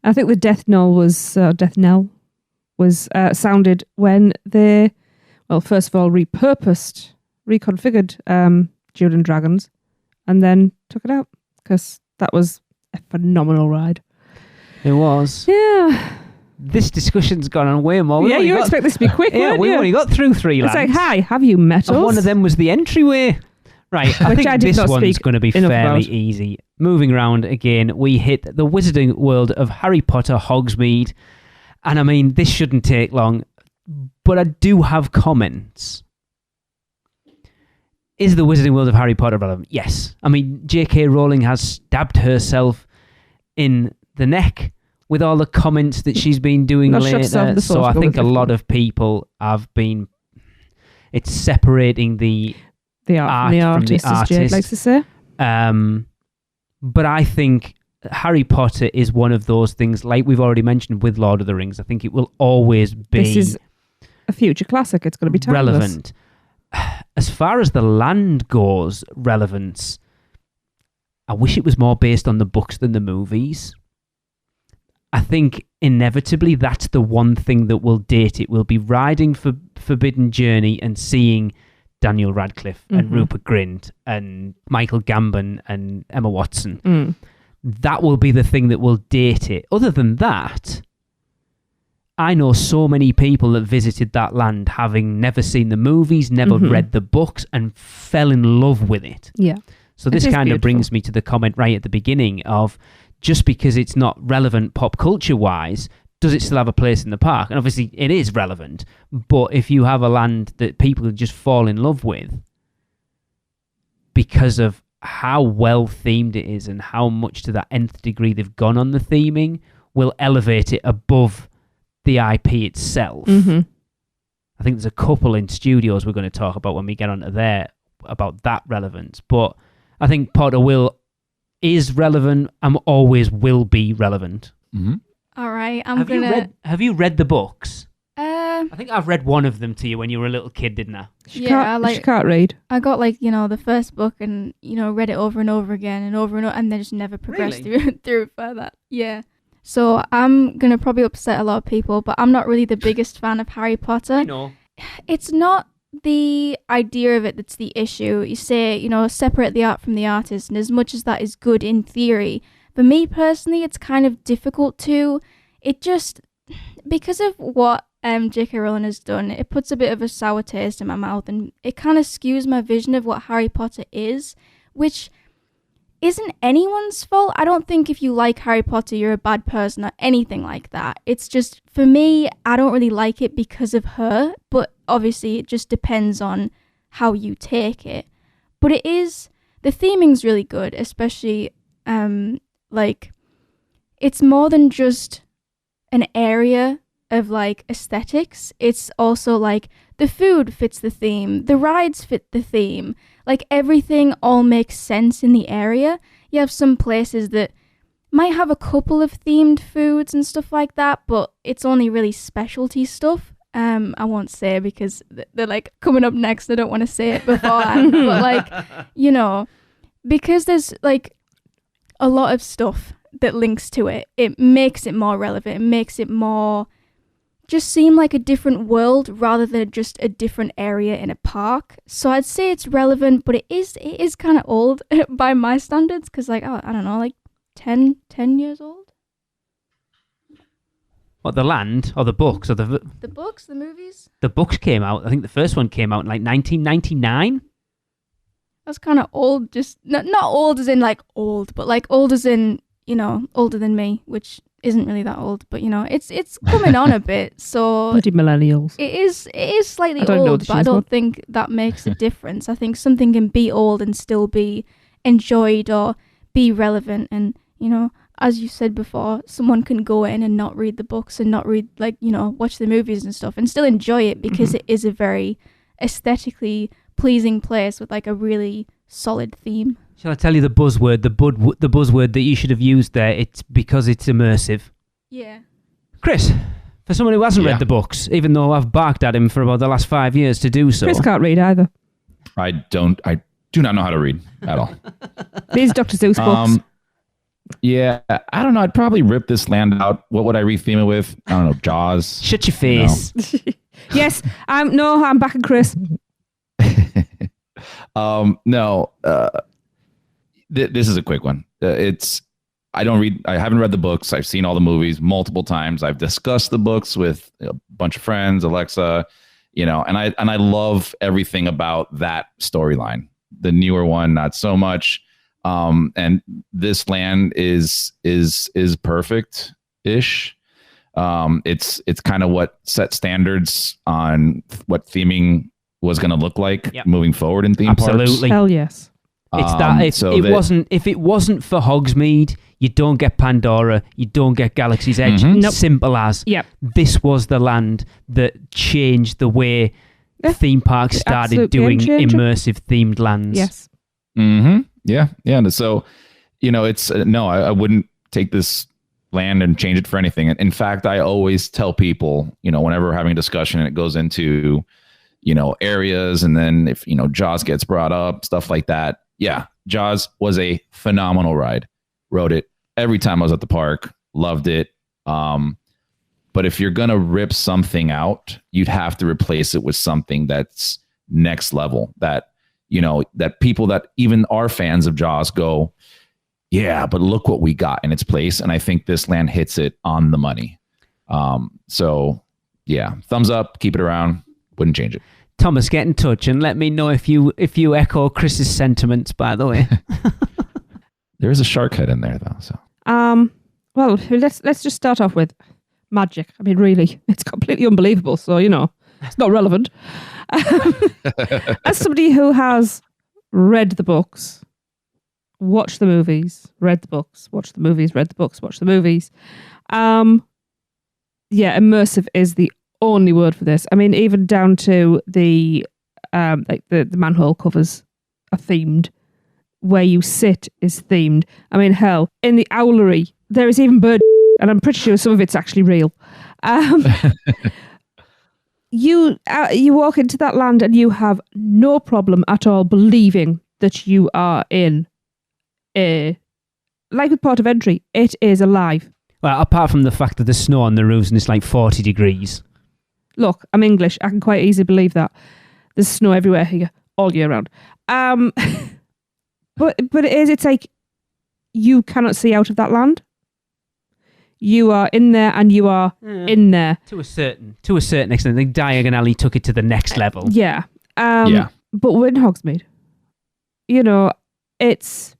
I think the death knell was sounded when they, first of all, reconfigured Jewel and Dragons, and then took it out because that was a phenomenal ride. It was. Yeah. This discussion's gone on way more. You expect this to be quick, yeah, we only got through 3 lands. It's like, hi, have you met us? And one of them was the entryway. Right, I think this one's going to be fairly easy. Moving around again, we hit the Wizarding World of Harry Potter Hogsmeade. And this shouldn't take long, but I do have comments. Is the Wizarding World of Harry Potter relevant? Yes. J.K. Rowling has stabbed herself in the neck with all the comments that she's been doing later. So I think a lot of people have been... It's separating the art from the artist, as Jade likes to say. But I think Harry Potter is one of those things, like we've already mentioned with Lord of the Rings. I think it will always be... This is a future classic. It's going to be timeless. Relevant. As far as the land goes, relevance, I wish it was more based on the books than the movies. I think inevitably that's the one thing that will date it. We'll be riding for Forbidden Journey and seeing Daniel Radcliffe and Rupert Grint and Michael Gambon and Emma Watson. That will be the thing that will date it. Other than that, I know so many people that visited that land having never seen the movies, never read the books, and fell in love with it. Yeah. So this kind of brings me to the comment right at the beginning of, just because it's not relevant pop culture-wise, does it still have a place in the park? And obviously it is relevant, but if you have a land that people just fall in love with because of how well themed it is and how much to that nth degree they've gone on the theming, will elevate it above the IP itself. I think there's a couple in studios we're going to talk about when we get onto there about that relevance. But I think Potter is relevant and always will be relevant. All right, Have you read the books? I think I've read one of them to you when you were a little kid, didn't I? She can't read. I got the first book and read it over and over again and then just never progressed through it further. Yeah. So I'm gonna probably upset a lot of people, but I'm not really the biggest fan of Harry Potter. I know. It's not the idea of it that's the issue. You say, separate the art from the artist, and as much as that is good in theory, for me personally, it's kind of difficult to. It just, because of what J.K. Rowling has done, it puts a bit of a sour taste in my mouth, and it kind of skews my vision of what Harry Potter is, which isn't anyone's fault. I don't think if you like Harry Potter, you're a bad person or anything like that. It's just, for me, I don't really like it because of her, but obviously it just depends on how you take it. But the theming's really good, especially, it's more than just an area of like aesthetics. It's also like the food fits the theme, the rides fit the theme, like everything all makes sense in the area. You have some places that might have a couple of themed foods and stuff like that, but it's only really specialty stuff. I won't say because they're like coming up next. I don't want to say it beforehand, but like, you know, because there's like a lot of stuff that links to it, it makes it more relevant. It makes it more just seem like a different world rather than just a different area in a park. So I'd say it's relevant, but it is kind of old by my standards because like, I don't know, like 10 years old. What, the land or the books or the books, the movies? The books came out. I think the first one came out in like 1999. That's kind of old. Just not old as in like old, but like old as in, you know, older than me, which isn't really that old. But you know, it's coming on a bit. So bloody millennials. It is slightly old, but I don't think that makes a difference. I think something can be old and still be enjoyed or be relevant. And you know, as you said before, someone can go in and not read the books and not read, like, you know, watch the movies and stuff and still enjoy it because it is a very aesthetically pleasing place with like a really solid theme. Shall I tell you the buzzword, the buzzword that you should have used there? It's because it's immersive. Yeah. Chris, for someone who hasn't read the books, even though I've barked at him for about the last 5 years to do so. Chris can't read either. I do not know how to read at all. These Dr. Seuss books. Yeah, I don't know. I'd probably rip this land out. What would I retheme it with? I don't know. Jaws. Shut your face. No. Yes. I'm backing Chris. No. This is a quick one. I haven't read the books. I've seen all the movies multiple times. I've discussed the books with a bunch of friends, Alexa, you know, and I love everything about that storyline. The newer one, not so much. And this land is perfect-ish. It's kind of what set standards on what theming was going to look like moving forward in theme parks. Absolutely. Hell yes. It's that if it wasn't for Hogsmeade, you don't get Pandora, you don't get Galaxy's Edge. Nope. Simple as. Yep. This was the land that changed the way theme parks started doing immersive themed lands. Yes. Mm-hmm. Yeah. And so, you know, it's I wouldn't take this land and change it for anything. In fact, I always tell people, you know, whenever we're having a discussion and it goes into, you know, areas, and then if, you know, Jaws gets brought up, stuff like that. Yeah, Jaws was a phenomenal ride. Rode it every time I was at the park. Loved it. But if you're going to rip something out, you'd have to replace it with something that's next level. That, you know, that people that even are fans of Jaws go, yeah, but look what we got in its place. And I think this land hits it on the money. So, yeah, thumbs up. Keep it around. Wouldn't change it. Thomas, get in touch and let me know if you echo Chris's sentiments, by the way. There is a shark head in there, though. So, well, let's just start off with magic. I mean, really, it's completely unbelievable. So, you know, it's not relevant. As somebody who has read the books, watched the movies, read the books, watched the movies, read the books, watched the movies. Yeah, immersive is the only word for this. I mean, even down to the like the manhole covers are themed. Where you sit is themed. I mean, hell, in the owlery, there is even bird, and I'm pretty sure some of it's actually real. You walk into that land and you have no problem at all believing that you are in like with Port of Entry, it is alive. Well, apart from the fact that there's snow on the roofs and it's like 40 degrees. Look, I'm English. I can quite easily believe that. There's snow everywhere here, all year round. But it's like you cannot see out of that land. You are in there and you are in there. To a certain extent. I think Diagon Alley took it to the next level. Yeah. But we're in Hogsmeade. You know, it's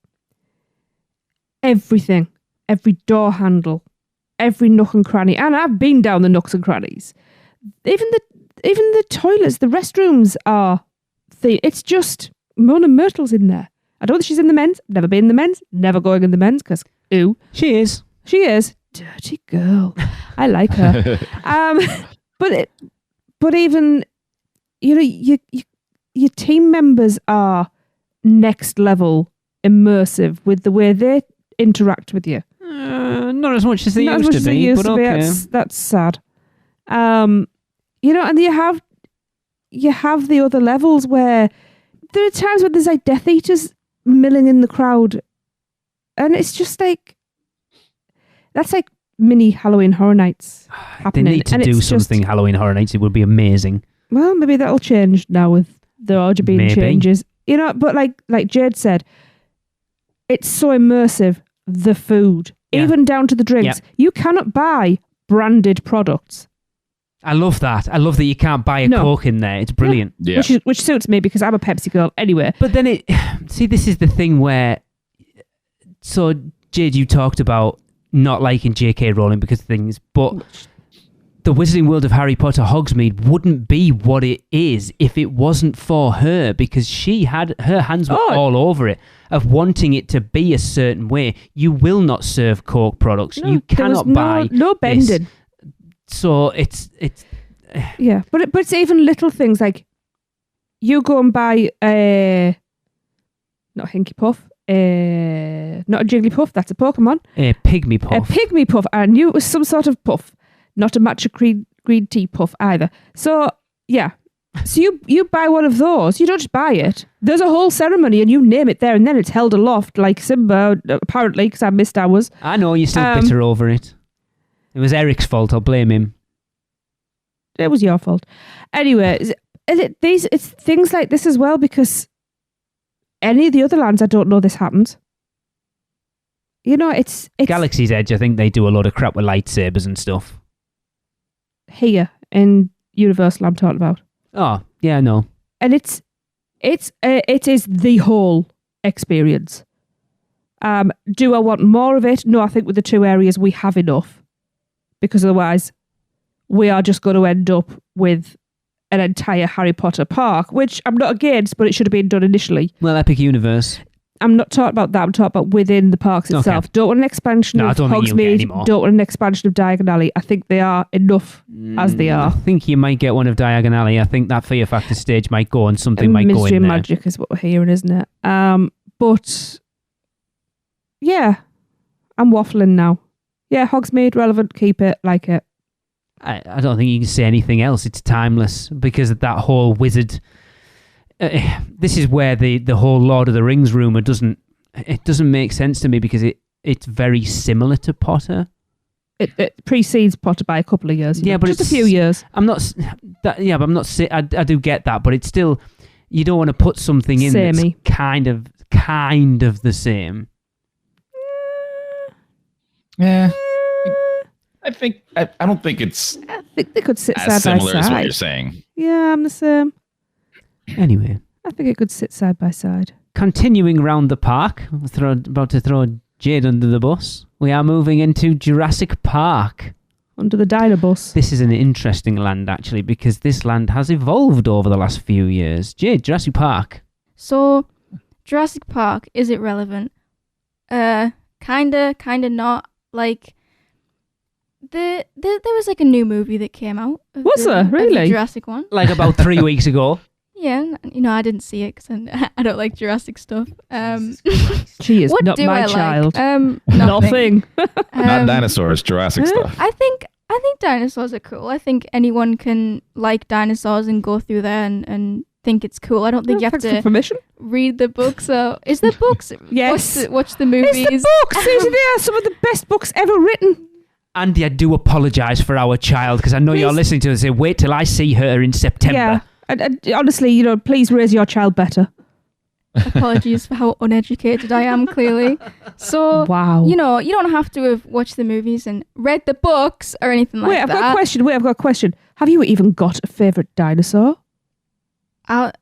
everything. Every door handle. Every nook and cranny. And I've been down the nooks and crannies. Even the toilets, the restrooms are... It's just Mona Myrtle's in there. I don't think she's in the men's. Never been in the men's. Never going in the men's because, ooh. She is. She is dirty girl. I like her. But even your team members are next level immersive with the way they interact with you. Not as much as they Not used as to much as they be, used but to be. okay. That's sad. And you have the other levels where there are times when there's like Death Eaters milling in the crowd, and it's just like that's like mini Halloween Horror Nights They happening. need to and do it's just- something Halloween Horror Nights. It would be amazing. Well, maybe that'll change now with the RGB Maybe. changes. But like Jade said, it's so immersive. The food, Yeah. even down to the drinks, Yeah. you cannot buy branded products. I love that. I love that you can't buy a No. Coke in there. It's brilliant. Yeah. Which suits me because I'm a Pepsi girl anyway. But then this is the thing where, so Jade, you talked about not liking J.K. Rowling because of things, but the Wizarding World of Harry Potter Hogsmeade wouldn't be what it is if it wasn't for her, because she had her hands were all over it of wanting it to be a certain way. You will not serve Coke products. No, You there was cannot buy no this. bending. So it's Yeah, but it's even little things like you go and buy not a Hinky Puff, not a Jigglypuff. That's a Pokemon. a pygmy puff. A Pygmy Puff. I knew it was some sort of puff, not a matcha green tea puff either. So yeah, so you buy one of those. You don't just buy it. There's a whole ceremony, and you name it there, and then it's held aloft like Simba. Apparently, because I missed hours. I know you're still bitter over it. It was Eric's fault. I'll blame him. It was your fault. Anyway, it's things like this as well, because any of the other lands, I don't know this happens. It's Galaxy's Edge, I think they do a lot of crap with lightsabers and stuff. here in Universal I'm talking about. Oh, yeah, no. And it is the whole experience. Do I want more of it? No, I think with the two areas we have enough, because otherwise we are just going to end up with an entire Harry Potter park, which I'm not against, but it should have been done initially. Well, Epic Universe. I'm not talking about that. I'm talking about within the parks itself. Okay. Don't want an expansion No, I of don't think you'll get any Hogsmeade. more. Don't want an expansion of Diagon Alley. I think they are enough as they I are. think you might get one of Diagon Alley. I think that Fear Factor stage might go and something might go Mystery in and there. Magic is what we're hearing, isn't it? But yeah, I'm waffling now. Yeah, Hogsmeade, relevant, keep it, like it. I don't think you can say anything else. It's timeless because of that whole wizard. This is where the whole Lord of the Rings rumor doesn't make sense to me, because it's very similar to Potter. It precedes Potter by a couple of years. Yeah, but just a it's- few years. I'm not. But I'm not. I do get that, but it's still. You don't want to put something in Samey. that's kind of the same. Yeah. I don't think it's I think they could sit as side by similar as what you're side. saying. Yeah, I'm the same. Anyway, I think it could sit side by side. continuing round the park, about to throw Jade under the bus. We are moving into Jurassic Park. Under the Dinobus. This is an interesting land, actually, because this land has evolved over the last few years. Jade, Jurassic Park. So, Jurassic Park, is it relevant? Kinda not. Like, there was like a new movie that came out. Was there? Of the Really? Jurassic one. Like about 3 weeks ago. Yeah, I didn't see it because I don't like Jurassic stuff. She is what not do my I child. Like? Nothing. Not dinosaurs, Jurassic stuff. I think dinosaurs are cool. I think anyone can like dinosaurs and go through there and think it's cool. I don't think you have Thanks for to permission. read the books. Is there books? Yes. Watch the movies. It's the books. These are some of the best books ever written. Andy, I do apologise for our child, because I know you're Please. listening to us. Say, wait till I see her in September. Yeah. And honestly, please raise your child better. Apologies for how uneducated I am, clearly. So, Wow. you don't have to have watched the movies and read the books or anything like Wait, I've that. got a question. Have you even got a favourite dinosaur? I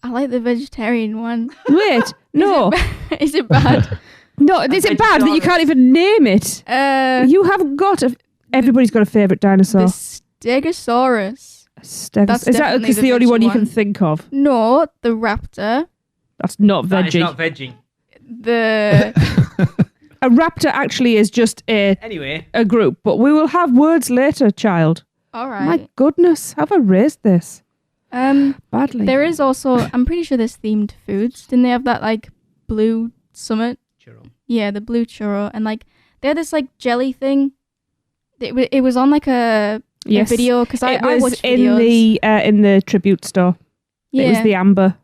like the vegetarian one. Wait, no. Is it bad? No, is it bad that you can't even name it? You haven't got everybody's got a favourite dinosaur. The Stegosaurus. Is that's that definitely because the the only veggie one you can one. think of? No, the raptor. That's not That is veggie. not veggie. The A raptor actually is just Anyway. a group, but we will have words later, child. All right. My goodness, have I raised this badly? There is also, I'm pretty sure there's themed foods. Didn't they have that like blue summit? Churro. Yeah, the blue churro, and like they had this like jelly thing. It was on like a video because I watched videos. in the tribute store. Yeah, It was the amber.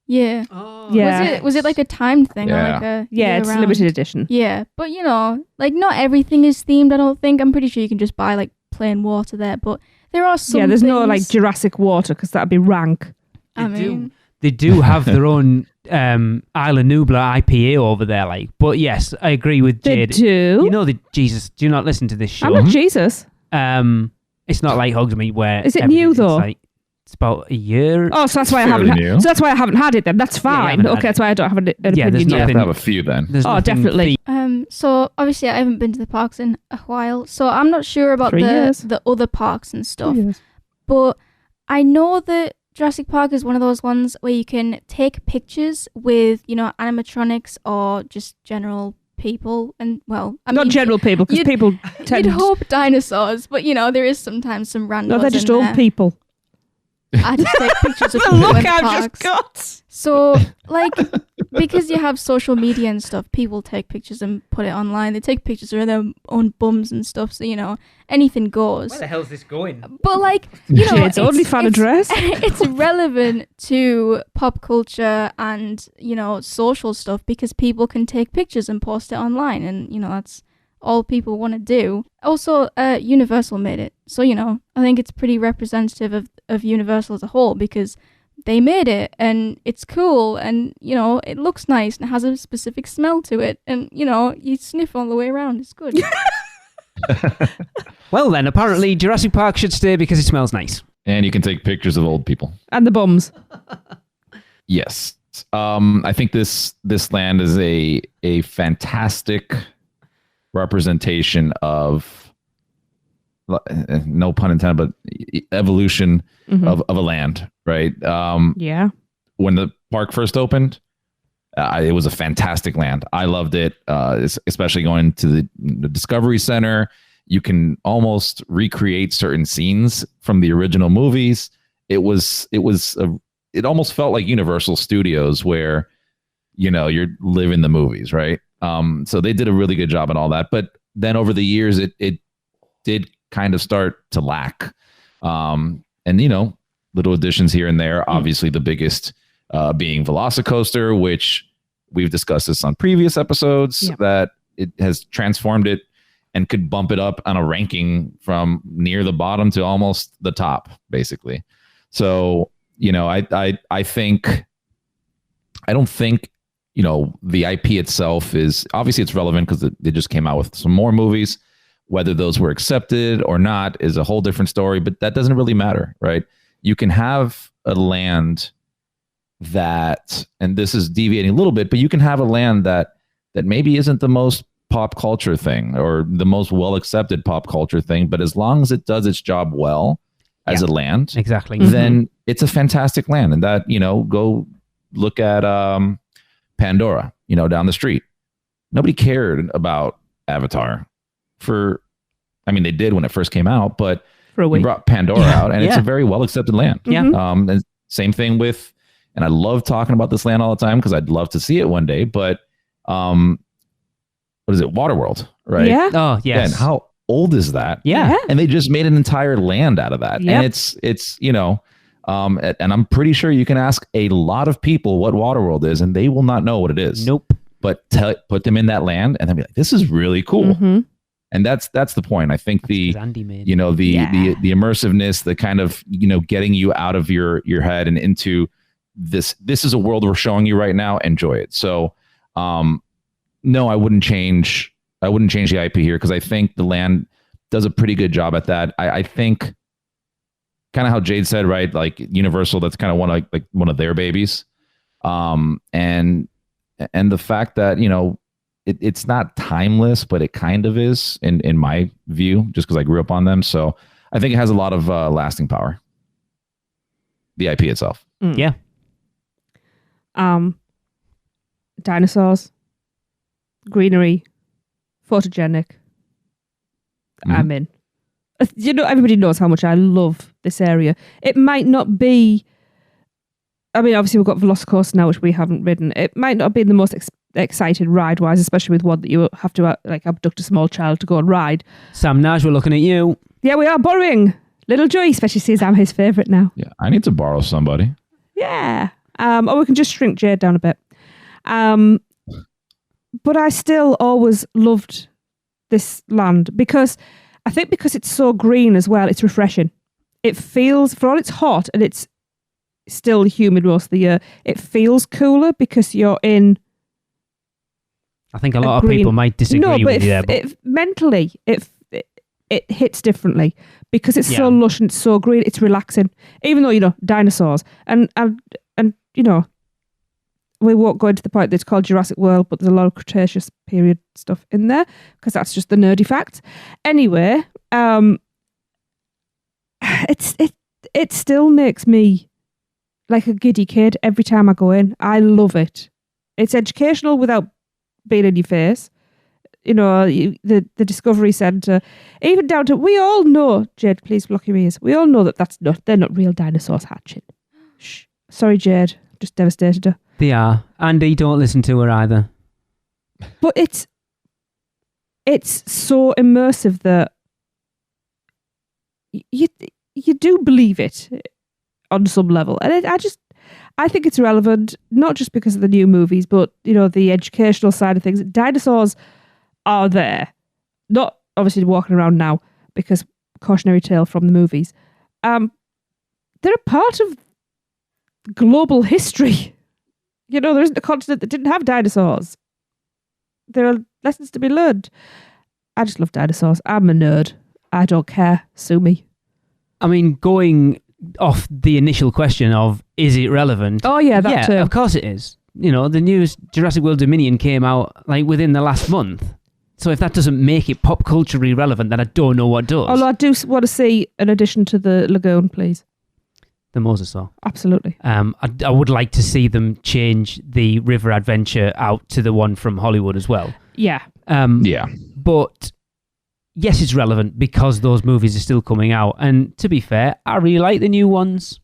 yeah. Oh. Yeah. Was it like a timed thing or Yeah. like a Yeah, it's year-round? limited edition. Yeah, but you know, like not everything is themed. I don't think. I'm pretty sure you can just buy like plain water there, but there are some. Yeah, there's no like things- Jurassic water because that'd be rank. I They do. mean, They do have their own Isla Nubla IPA over there, like. But yes, I agree with They Jade. do. You know that Jesus. Do you not listen to this show? I'm not Jesus. It's not like Hogsmeade where Is it everything- new, though? It's about a year. Oh, so that's why I Fairly haven't. new. So that's why I haven't had it then. That's you fine. haven't had Okay, it. that's why I don't have an Yeah, there's opinion You have yet. to have a few then. There's Oh, nothing definitely. so obviously I haven't been to the parks in a while, so I'm not sure about 3 years. the other parks and stuff. Yes. But I know that Jurassic Park is one of those ones where you can take pictures with, you know, animatronics or just general people. And, well, I Not mean, general people, because you'd- people tend. You'd hope dinosaurs, but, you know, there is sometimes some randos No, they're just in old there. people. I just take pictures of The people look in I've parks. just got. So, like, because you have social media and stuff, people take pictures and put it online. They take pictures of their own bums and stuff, so, you know, anything goes. Where the hell's this going? But, like, you know, Jade's only fan address. it's relevant to pop culture and, you know, social stuff because people can take pictures and post it online, and, you know, that's all people want to do. Also, Universal made it. So, you know, I think it's pretty representative of Universal as a whole because they made it and it's cool and, you know, it looks nice and has a specific smell to it. And, you know, you sniff all the way around. It's good. Well, then, apparently Jurassic Park should stay because it smells nice. And you can take pictures of old people. And the bums. Yes. I think this land is a fantastic representation of, no pun intended, but evolution Mhm. of a land, right? Yeah. When the park first opened, it was a fantastic land. I loved it, especially going to the Discovery Center. You can almost recreate certain scenes from the original movies. It almost felt like Universal Studios where, you know, you're living the movies, right? So they did a really good job on all that. But then over the years, it did kind of start to lack. And, you know, little additions here and there. Obviously, the biggest being Velocicoaster, which we've discussed this on previous episodes, Yeah. that it has transformed it and could bump it up on a ranking from near the bottom to almost the top, basically. So, you know, I don't think, you know, the IP itself is, obviously it's relevant because they just came out with some more movies. Whether those were accepted or not is a whole different story, but that doesn't really matter, right? You can have a land that, and this is deviating a little bit, but you can have a land that maybe isn't the most pop culture thing or the most well accepted pop culture thing, but as long as it does its job well as a land, Exactly. then it's a fantastic land. And that, you know, go look at Pandora, you know, down the street. Nobody cared about Avatar they did when it first came out, but For a we week. brought Pandora out and it's a very well accepted land. Yeah. Mhm. And same thing with, and I love talking about this land all the time because I'd love to see it one day, but what is it? Waterworld, right? Yeah. Oh, yes. And how old is that? Yeah. And they just made an entire land out of that. Yep. And it's, you know, and I'm pretty sure you can ask a lot of people what Waterworld is and they will not know what it is. Nope. But put them in that land and they'll be like, this is really cool. Mhm. And that's the point. I think the, 'Cause Andy made you know, the Yeah. the immersiveness, the kind of, you know, getting you out of your head and into this is a world we're showing you right now. Enjoy it. So, no, I wouldn't change the IP here because I think the land does a pretty good job at that. I think kind of how Jade said, right? Like Universal, that's kind of one of their babies. And the fact that, you know, it's not timeless, but it kind of is in my view, just because I grew up on them. So I think it has a lot of lasting power. The IP itself. Yeah. Dinosaurs, greenery, photogenic. Mhm. I'm in. Everybody knows how much I love this area. It might not be. I mean, obviously we've got Velocicoaster now, which we haven't ridden. It might not be the most excited ride-wise, especially with one that you have to abduct a small child to go and ride. Sam Nash, we're looking at you. Yeah, we are borrowing Little Joey, especially since I'm his favourite now. Yeah, I need to borrow somebody. Yeah. Or we can just shrink Jade down a bit. But I still always loved this land because it's so green as well, it's refreshing. It feels, for all it's hot and it's still humid most of the year, it feels cooler because you're in. I think a lot of people might disagree with you there. But mentally, it hits differently because it's so lush and it's so green. It's relaxing, even though dinosaurs and we won't go into the point that it's called Jurassic World, but there's a lot of Cretaceous period stuff in there because that's just the nerdy facts. Anyway, it still makes me like a giddy kid every time I go in. I love it. It's educational without being in your face. The Discovery Centre, even down to, we all know, Jade, please block your ears. We all know they're not real dinosaurs hatching. Shh. Sorry, Jade, just devastated her. They are. Andy, don't listen to her either. But it's so immersive that you do believe it on some level. And I think it's relevant, not just because of the new movies, but, the educational side of things. Dinosaurs are there. Not obviously walking around now because cautionary tale from the movies. They're a part of global history. There isn't a continent that didn't have dinosaurs. There are lessons to be learned. I just love dinosaurs. I'm a nerd. I don't care. Sue me. I mean, going off the initial question of, is it relevant? Oh, yeah, that too. Of course it is. The newest Jurassic World Dominion came out within the last month. So if that doesn't make it pop culturally relevant, then I don't know what does. Although I do want to see an addition to the lagoon, please. The Mosasaur. Absolutely. I would like to see them change the river adventure out to the one from Hollywood as well. Yeah. Yeah. But yes, it's relevant because those movies are still coming out. And to be fair, I really like the new ones.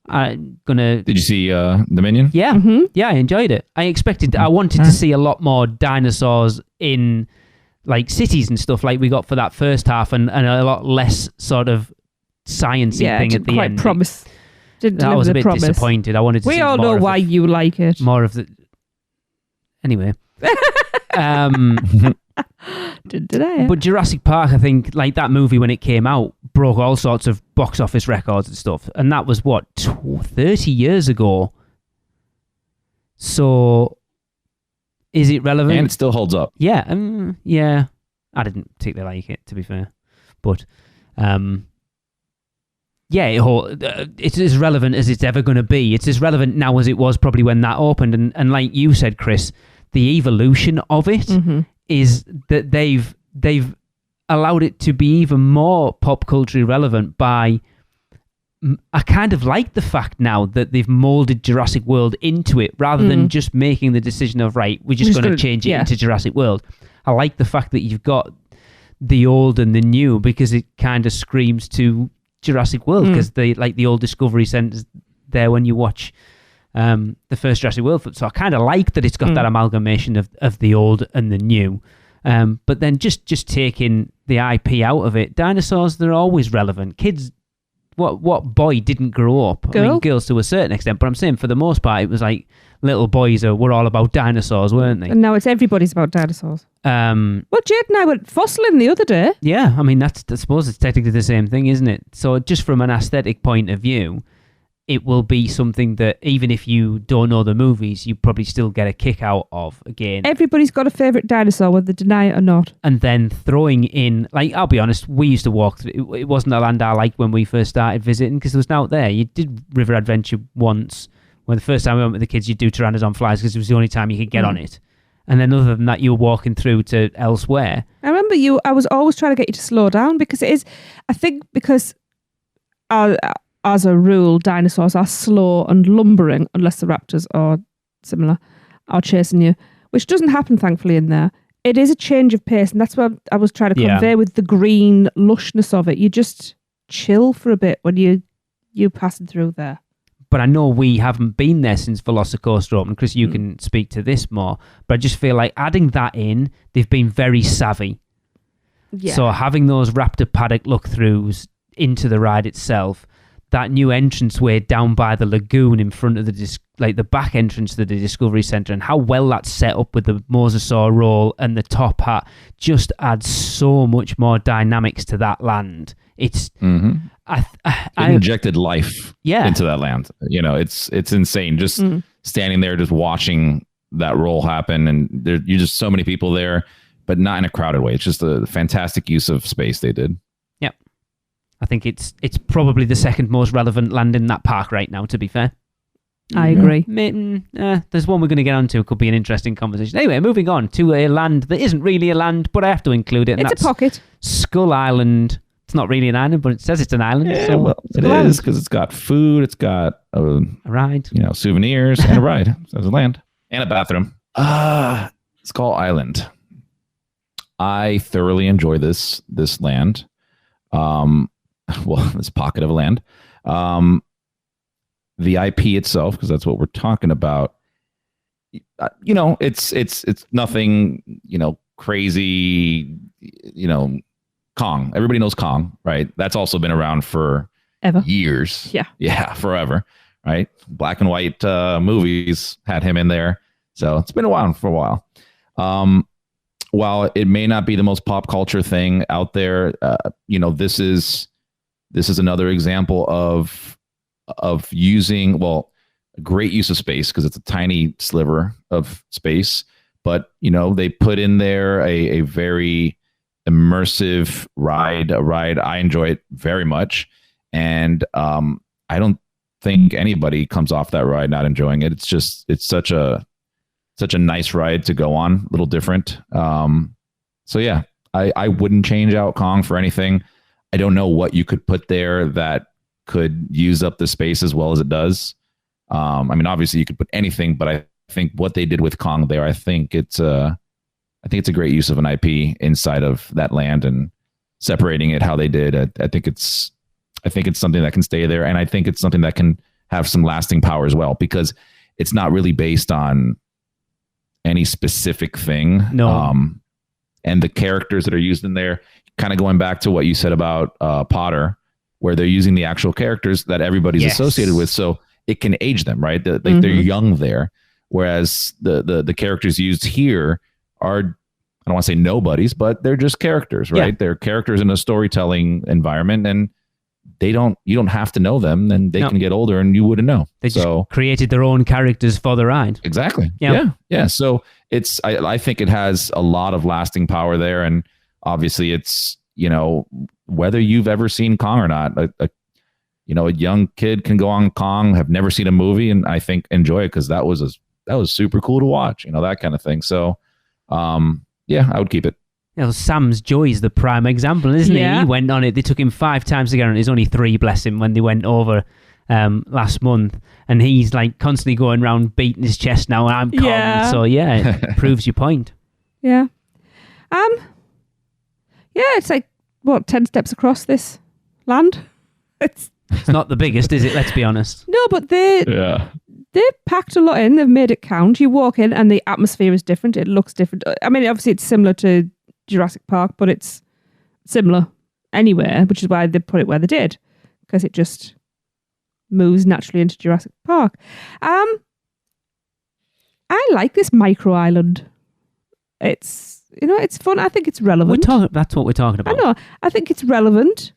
Did you see Dominion? Yeah. Mm-hmm. Yeah, I enjoyed it. I wanted to see a lot more dinosaurs in cities and stuff like we got for that first half and a lot less sort of sciencey thing at the end. I was a bit disappointed. I wanted to see all more know why you like it. More of the... Anyway. Did I? But Jurassic Park, I think, that movie when it came out, broke all sorts of box office records and stuff. And that was, 30 years ago? So, is it relevant? And it still holds up. Yeah. Yeah. I didn't particularly like it, to be fair. But, yeah, it's as relevant as it's ever going to be. It's as relevant now as it was probably when that opened. And like you said, Chris, the evolution of it is that they've allowed it to be even more pop culturally relevant by... I kind of like the fact now that they've molded Jurassic World into it rather than just making the decision of, right, we're just going to change it into Jurassic World. I like the fact that you've got the old and the new because it kind of screams to Jurassic World because the old Discovery Centre's there when you watch the first Jurassic World. So I kind of like that it's got that amalgamation of the old and the new. But then just taking the IP out of it, dinosaurs, they're always relevant. Kids, what boy didn't grow up? I mean, girls to a certain extent, but I'm saying for the most part, it was like little boys were all about dinosaurs, weren't they? And now everybody's about dinosaurs. Well, Jade and I went fossiling the other day. Yeah, I mean, I suppose it's technically the same thing, isn't it? So just from an aesthetic point of view, it will be something that even if you don't know the movies, you probably still get a kick out of again. Everybody's got a favourite dinosaur, whether they deny it or not. And then throwing in, I'll be honest, we used to walk through, it wasn't a land I liked when we first started visiting because there was out there. You did River Adventure once. When the first time we went with the kids, you'd do Pteranodon Flies because it was the only time you could get on it. And then other than that, you were walking through to elsewhere. I remember I was always trying to get you to slow down because it is, I think because as a rule, dinosaurs are slow and lumbering unless the raptors are similar, are chasing you, which doesn't happen, thankfully, in there. it is a change of pace, and that's what I was trying to convey with the green lushness of it. You just chill for a bit when you're passing through there. But I know we haven't been there since Velocicoaster opened. Chris, you can speak to this more. But I just feel like adding that in, they've been very savvy. Yeah. So having those Raptor paddock look-throughs into the ride itself, that new entranceway down by the lagoon in front of the back entrance to the Discovery Centre, and how well that's set up with the mosasaur roll and the top hat just adds so much more dynamics to that land. It's it injected life into that land. You know, it's insane. Just standing there, just watching that roll happen, and you're just so many people there, but not in a crowded way. It's just a fantastic use of space they did. Yep, I think it's probably the second most relevant land in that park right now. To be fair, I agree. There's one we're going to get onto. It could be an interesting conversation. Anyway, moving on to a land that isn't really a land, but I have to include it. And it's a pocket. Skull Island. It's not really an island, but it says it's an island. Yeah, so well, it is because it's got food, it's got a ride, souvenirs, and a ride. So there's a land and a bathroom. Skull Island. I thoroughly enjoy this land. This pocket of land. The IP itself, because that's what we're talking about. It's nothing, crazy, Kong. Everybody knows Kong, right? That's also been around for years. Yeah, forever, right? Black and white movies had him in there. So it's been for a while. While it may not be the most pop culture thing out there, this is another example of using, a great use of space, because it's a tiny sliver of space, but they put in there a very immersive ride. I enjoy it very much, and I don't think anybody comes off that ride not enjoying it. It's such a nice ride to go on, a little different. So yeah, I wouldn't change out Kong for anything. I don't know what you could put there that could use up the space as well as it does. Obviously you could put anything, but I think what they did with Kong there, I think it's a great use of an IP inside of that land, and separating it how they did. I think it's something that can stay there, and I think it's something that can have some lasting power as well, because it's not really based on any specific thing. No. And the characters that are used in there, kind of going back to what you said about Potter, where they're using the actual characters that everybody's associated with, so it can age them, right? They're young there, whereas the characters used here are, I don't want to say nobodies, but they're just characters, right? Yeah. They're characters in a storytelling environment, and you don't have to know them, and they can get older and you wouldn't know. They just created their own characters for the ride. Exactly. Yeah. So I think it has a lot of lasting power there, and obviously it's, whether you've ever seen Kong or not, a young kid can go on Kong, have never seen a movie, and I think enjoy it, because that was super cool to watch, that kind of thing. So I would keep it. Sam's Joy is the prime example, isn't he? He went on it. They took him 5 times to get on it. There's only 3, bless him, when they went over last month. And he's like constantly going around beating his chest now. I'm Kong. Yeah. So it proves your point. Yeah. It's like, 10 steps across this land? It's not the biggest, is it? Let's be honest. No, but they've packed a lot in. They've made it count. You walk in and the atmosphere is different. It looks different. Obviously it's similar to Jurassic Park, but it's similar anywhere, which is why they put it where they did, because it just moves naturally into Jurassic Park. I like this micro island. It's it's fun. I think it's relevant. That's what we're talking about. I know. I think it's relevant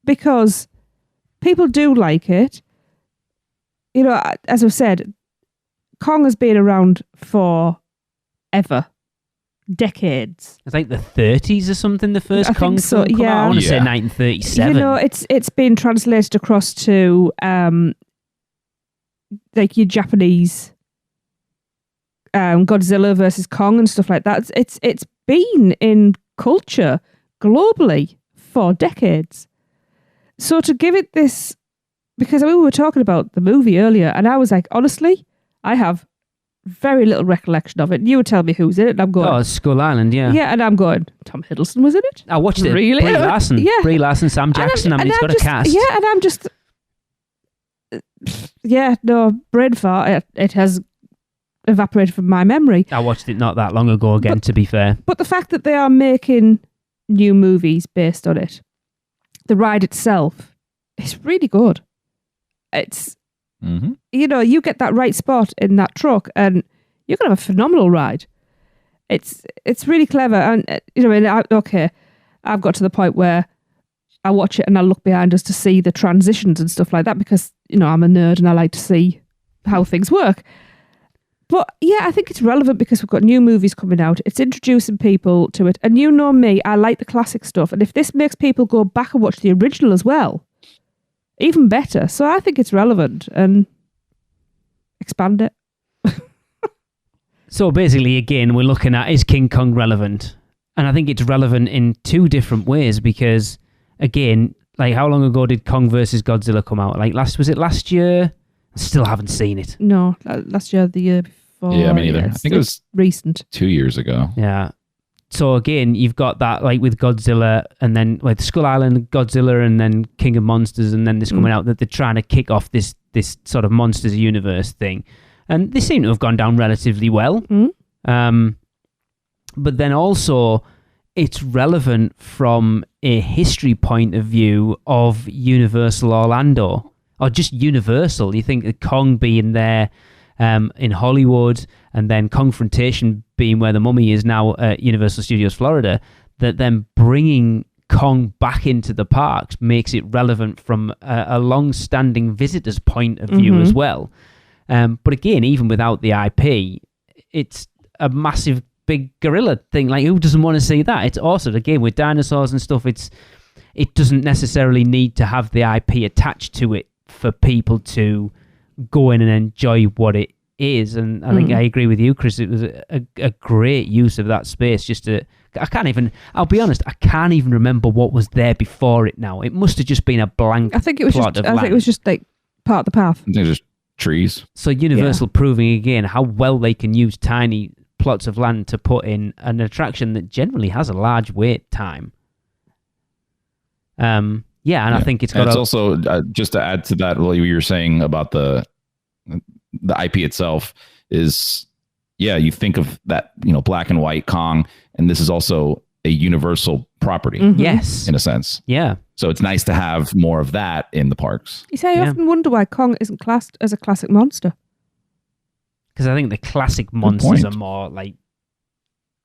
because people do like it. As I've said, Kong has been around forever. Decades. It's like the 30s or something, the first Kong film come out. I want to say 1937. It's been translated across to like your Japanese Godzilla versus Kong and stuff like that. It's been in culture globally for decades. So to give it this, because we were talking about the movie earlier, and I was like, honestly, I have very little recollection of it. You would tell me who's in it, and I'm going. Oh, Skull Island, yeah. Yeah, and I'm going. Tom Hiddleston was in it. I watched it. Really? Brie Larson. Yeah. Brie Larson, Sam Jackson. He's got a cast. Yeah, and I'm just. Yeah, no, brain fart. It has evaporated from my memory. I watched it not that long ago again, to be fair. But the fact that they are making new movies based on it, the ride itself is really good. It's, you get that right spot in that truck and you're going to have a phenomenal ride. It's really clever. And, I've got to the point where I watch it and I look behind us to see the transitions and stuff like that because, I'm a nerd and I like to see how things work. But yeah, I think it's relevant because we've got new movies coming out. It's introducing people to it. And you know me, I like the classic stuff. And if this makes people go back and watch the original as well, even better. So I think it's relevant and expand it. So basically, again, we're looking at, is King Kong relevant? And I think it's relevant in two different ways because, again, like how long ago did Kong versus Godzilla come out? Like was it last year? I still haven't seen it. No, last year, the year before. Yeah, me neither. I think it was recent. 2 years ago. Yeah. So again, you've got that like with Godzilla and then with Skull Island, Godzilla and then King of Monsters and then this coming out that they're trying to kick off this sort of Monsters universe thing. And they seem to have gone down relatively well. But then also it's relevant from a history point of view of Universal Orlando or just Universal. You think of Kong being there in Hollywood and then Kongfrontation being where the Mummy is now at Universal Studios Florida, that then bringing Kong back into the parks makes it relevant from a long-standing visitor's point of view as well. But again, even without the IP, it's a massive big gorilla thing. Like, who doesn't want to see that? It's awesome. Again, with dinosaurs and stuff, it doesn't necessarily need to have the IP attached to it for people to go in and enjoy what it is. And I think I agree with you, Chris. It was a great use of that space. I'll be honest, I can't even remember what was there before it now. It must have just been a blank plot of land. I think it was just like part of the path. I think it was just trees. So Universal proving again how well they can use tiny plots of land to put in an attraction that generally has a large wait time. I think it's got. It's also just to add to that, what you were saying about the IP itself is, you think of that, black and white Kong, and this is also a Universal property. Yes, in a sense. Yeah. So it's nice to have more of that in the parks. You say I often wonder why Kong isn't classed as a classic monster. Because I think the classic monsters are more like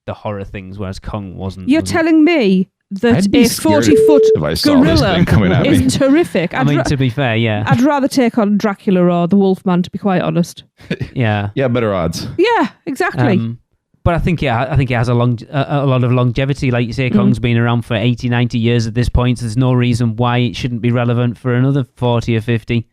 the horror things, whereas Kong wasn't. You're telling me that a 40-foot gorilla is terrific. To be fair, yeah. I'd rather take on Dracula or the Wolfman, to be quite honest. Yeah. Yeah, better odds. Yeah, exactly. But I think it has a lot of longevity. Like you say, Kong's been around for 80, 90 years at this point. So there's no reason why it shouldn't be relevant for another 40 or 50.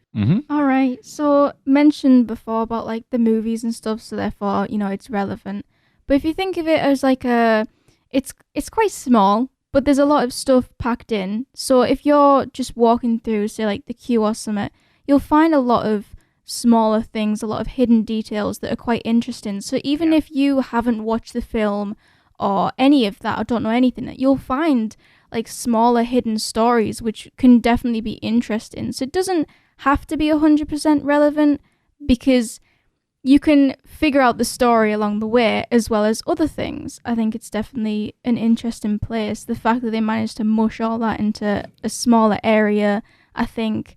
All right. So mentioned before about like the movies and stuff. So therefore, it's relevant. But if you think of it as like it's quite small, but there's a lot of stuff packed in. So if you're just walking through, say like the queue or something, you'll find a lot of smaller things, a lot of hidden details that are quite interesting. So even if you haven't watched the film or any of that or don't know anything, you'll find like smaller hidden stories which can definitely be interesting. So it doesn't have to be 100% relevant because you can figure out the story along the way as well as other things. I think it's definitely an interesting place. The fact that they managed to mush all that into a smaller area, I think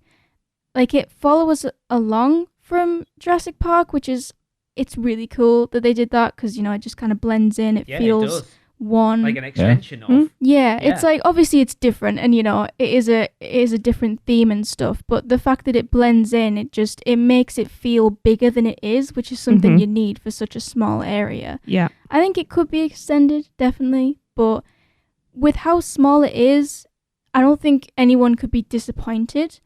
like it follows along from Jurassic Park, it's really cool that they did that because, it just kind of blends in. It feels one. Like an extension of. Yeah, it's like, obviously it's different and, it is a different theme and stuff. But the fact that it blends in, it makes it feel bigger than it is, which is something you need for such a small area. Yeah. I think it could be extended, definitely. But with how small it is, I don't think anyone could be disappointed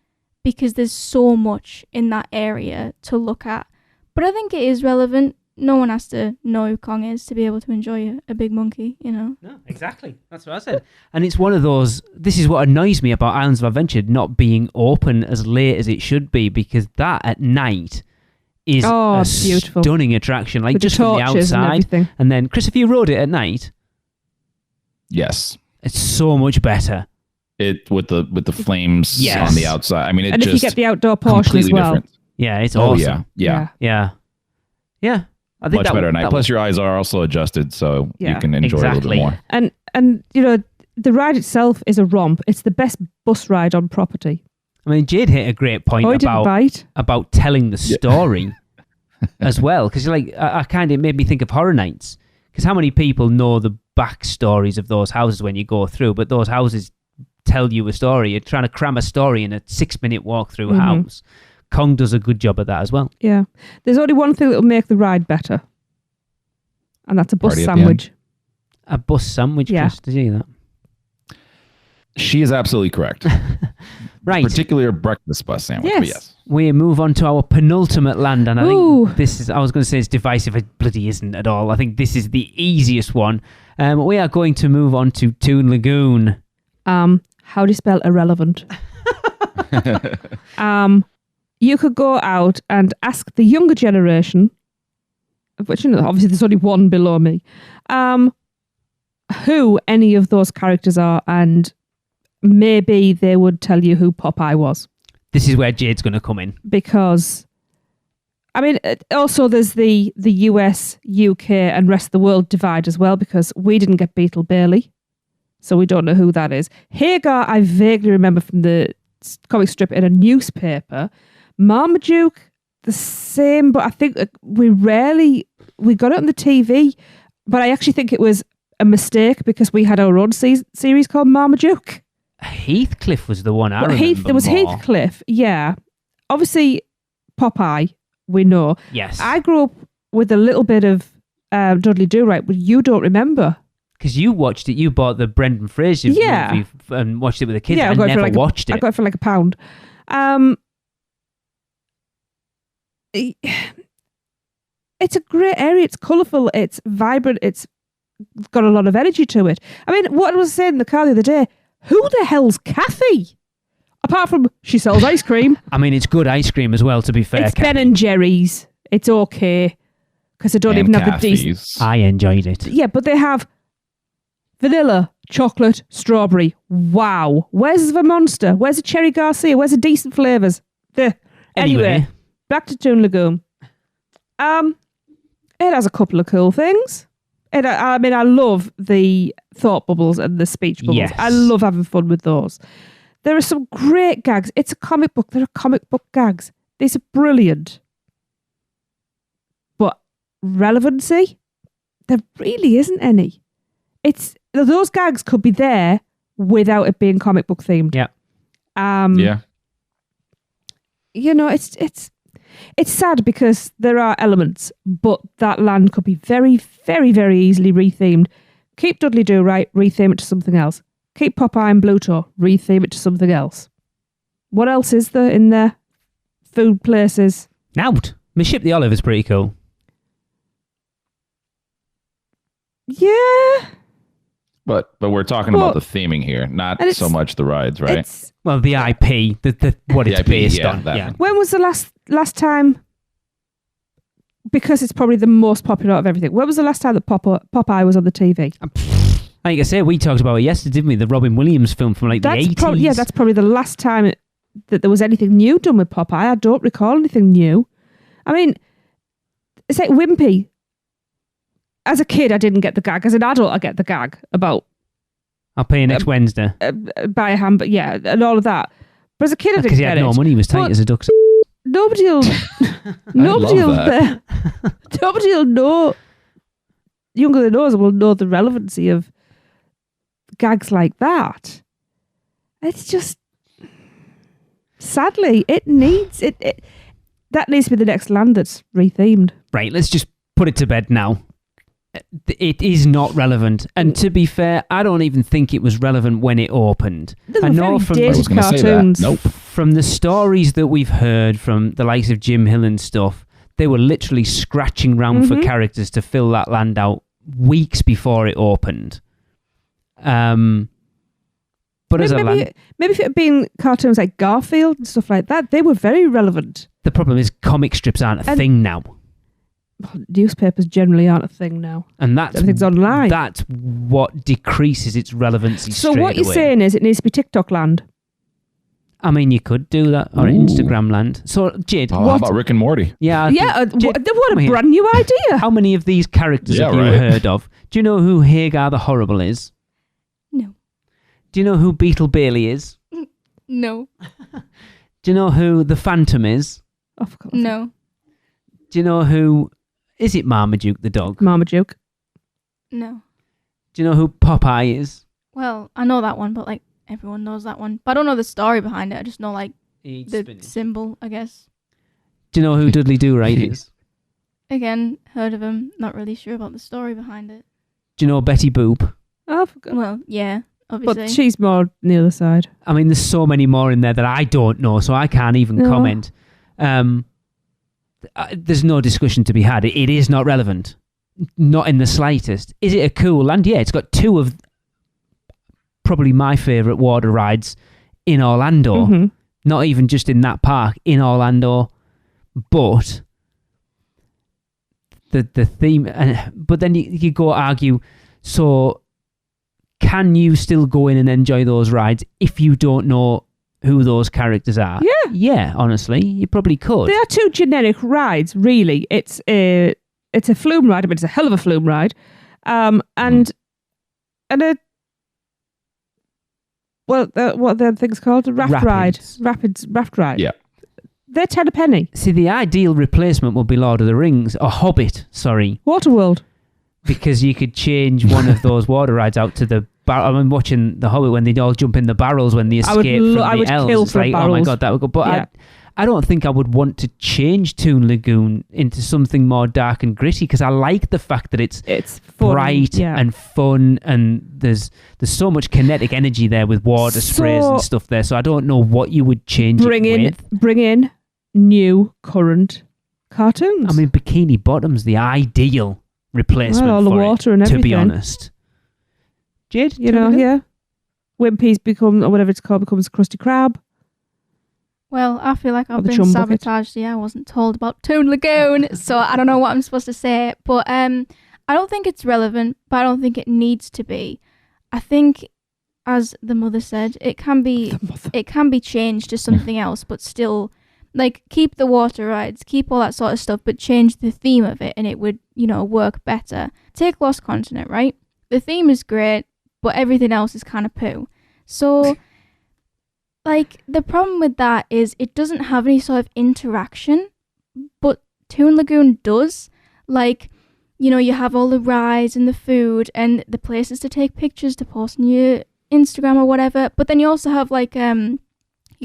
because there's so much in that area to look at. But I think it is relevant. No one has to know who Kong is to be able to enjoy a big monkey, No, exactly. That's what I said. And it's one of those, this is what annoys me about Islands of Adventure not being open as late as it should be, because that at night is a beautiful, stunning attraction. Like with just the from the torches and outside. everything. And then, Chris, if you rode it at night, Yes. it's so much better. It with the flames Yes. on the outside. I mean, it And just if you get the outdoor portion as completely well. different. Yeah, it's Oh awesome. yeah. Yeah. I think Much better at night. that Plus, your eyes are also adjusted, so Yeah, you can enjoy it a little exactly. bit more. And you know, the ride itself is a romp. It's the best bus ride on property. I mean, Jade hit a great point I didn't bite. about telling the story as well, because like I kind of made me think of Horror Nights, because how many people know the backstories of those houses when you go through, but those houses tell you a story. You're trying to cram a story in a 6-minute walk through a house. Kong does a good job at that as well. Yeah. There's only one thing that will make the ride better, and that's a bus Party at the sandwich. A bus sandwich, Yeah. Chris, did you hear that? She is absolutely correct. Right. Particularly a breakfast bus sandwich. Yes. But yes. We move on to our penultimate land, and I Ooh. think this is, I was going to say it's divisive, it bloody isn't at all. I think this is the easiest one. We are going to move on to Toon Lagoon. How do you spell irrelevant? You could go out and ask the younger generation, of which, you know, obviously there's only one below me, who any of those characters are, and maybe they would tell you who Popeye was. This is where Jade's going to come in. Because, I mean, also there's the US, UK and rest of the world divide as well, because we didn't get Beetle Bailey, so we don't know who that is. Hagar, I vaguely remember from the comic strip in a newspaper. Marmaduke, the same, but I think we got it on the TV, but I actually think it was a mistake because we had our own series called Marmaduke. Heathcliff was the one I remember There was more. Heathcliff, yeah. Obviously, Popeye, we know. Yes. I grew up with a little bit of Dudley Do-Right, but you don't remember. Because you watched it, you bought the Brendan Fraser movie and watched it with the kids. I never watched it. I got it for like £1. It's a great area. It's colourful. It's vibrant. It's got a lot of energy to it. I mean, what I was saying in the car the other day, who the hell's Kathy? Apart from she sells ice cream. I mean, it's good ice cream as well, to be fair. It's Ben and Jerry's. It's okay. Because I don't even have the decent... I enjoyed it. Yeah, but they have vanilla, chocolate, strawberry. Wow. Where's the Monster? Where's the Cherry Garcia? Where's the decent flavours? Anyway, back to Toon Lagoon. It has a couple of cool things. I mean, I love the thought bubbles and the speech bubbles. Yes. I love having fun with those. There are some great gags. It's a comic book. There are comic book gags. These are brilliant. But relevancy? There really isn't any. Those gags could be there without it being comic book themed. Yeah. Yeah. You know, it's sad because there are elements, but that land could be very, very, very easily rethemed. Keep Dudley Do-Right, retheme it to something else. Keep Popeye and Bluto, retheme it to something else. What else is there in there? Food places. Nout. My Ship the Olive is pretty cool. Yeah. But we're talking about the theming here, not so much the rides, right? Well, the IP, what it's IP, based yeah, on. that Yeah. one. When was the last time? Because it's probably the most popular out of everything. When was the last time that Popeye was on the TV? Like I say, we talked about it yesterday, didn't we? The Robin Williams film from like the 80s. That's probably the last time that there was anything new done with Popeye. I don't recall anything new. I mean, it's like Wimpy. As a kid, I didn't get the gag. As an adult, I get the gag about I'll pay you next Wednesday. buy a hamburger, yeah, and all of that. But as a kid, I didn't Because he get had it. no money, he was tight as a duck. Nobody'll know. Younger than us will know the relevancy of gags like that. It's just, sadly, it needs it. That needs to be the next land that's rethemed. Right, let's just put it to bed now. It is not relevant. And to be fair, I don't even think it was relevant when it opened. Those I were know very from dated cartoons. Nope. From the stories that we've heard from the likes of Jim Hill and stuff, they were literally scratching round for characters to fill that land out weeks before it opened. But as a land... Maybe if it had been cartoons like Garfield and stuff like that, they were very relevant. The problem is comic strips aren't a thing now. Newspapers generally aren't a thing now. And that's everything's online. That's what decreases its relevancy. So what you're saying is it needs to be TikTok land. I mean, you could do that, or Instagram land. So, Jade, how about Rick and Morty? Yeah, Jade, what a brand new idea. How many of these characters have you heard of? Do you know who Hagar the Horrible is? No. Do you know who Beetle Bailey is? No. Do you know who the Phantom is? Of course. No. Do you know who... Is it Marmaduke the dog? Marmaduke. No. Do you know who Popeye is? Well, I know that one, but like everyone knows that one. But I don't know the story behind it. I just know like the spinach. symbol, I guess. Do you know who Dudley Do-Right is? Again, heard of him. Not really sure about the story behind it. Do you know Betty Boop? Oh, I forgot. Well, yeah, obviously. But she's more on the other side. I mean, there's so many more in there that I don't know, so I can't even comment. There's no discussion to be had. It is not relevant. Not in the slightest. Is it a cool land? Yeah, it's got two of probably my favourite water rides in Orlando. Mm-hmm. Not even just in that park, in Orlando. But the theme... but then you go argue, so can you still go in and enjoy those rides if you don't know who those characters are? Yeah, honestly, you probably could. They are two generic rides, really. It's a flume ride. I mean, it's a hell of a flume ride, and a what are the things called? A raft ride, raft ride. Yeah, they're 10 a penny. See, the ideal replacement would be Lord of the Rings or Hobbit. Sorry, Waterworld, because you could change one of those water rides out to the. I'm watching The Hobbit when they all jump in the barrels when they escape from the I would elves. kill It's for like, barrels. oh my god, that would go. But Yeah. I don't think I would want to change Toon Lagoon into something more dark and gritty because I like the fact that it's fun, bright and fun, and there's so much kinetic energy there with water sprays and stuff there. So I don't know what you would change bring it in with. Bring in new current cartoons. I mean, Bikini Bottom's the ideal replacement all the for water it, and to be everything. honest. Jade, you know, yeah. Wimpy's become, or whatever it's called, becomes Krusty Krab. Well, I feel like I've the been chum bucket. sabotaged. Yeah, I wasn't told about Toon Lagoon, so I don't know what I'm supposed to say. But I don't think it's relevant, but I don't think it needs to be. I think, as the mother said, it can be changed to something else, but still, like, keep the water rides, keep all that sort of stuff, but change the theme of it, and it would, work better. Take Lost Continent, right? The theme is great, but everything else is kind of poo. So, like, the problem with that is it doesn't have any sort of interaction, but Toon Lagoon does. Like, you have all the rides and the food and the places to take pictures to post on your Instagram or whatever, but then you also have, like, you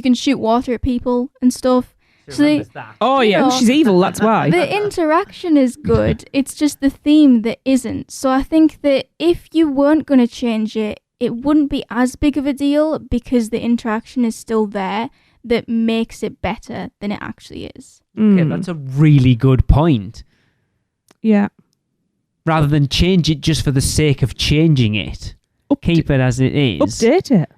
can shoot water at people and stuff. So Oh, yeah, she's evil, that's why. The interaction is good. It's just the theme that isn't. So I think that if you weren't going to change it, it wouldn't be as big of a deal because the interaction is still there that makes it better than it actually is. Okay, that's a really good point. Yeah. Rather than change it just for the sake of changing it, keep it as it is. Update it.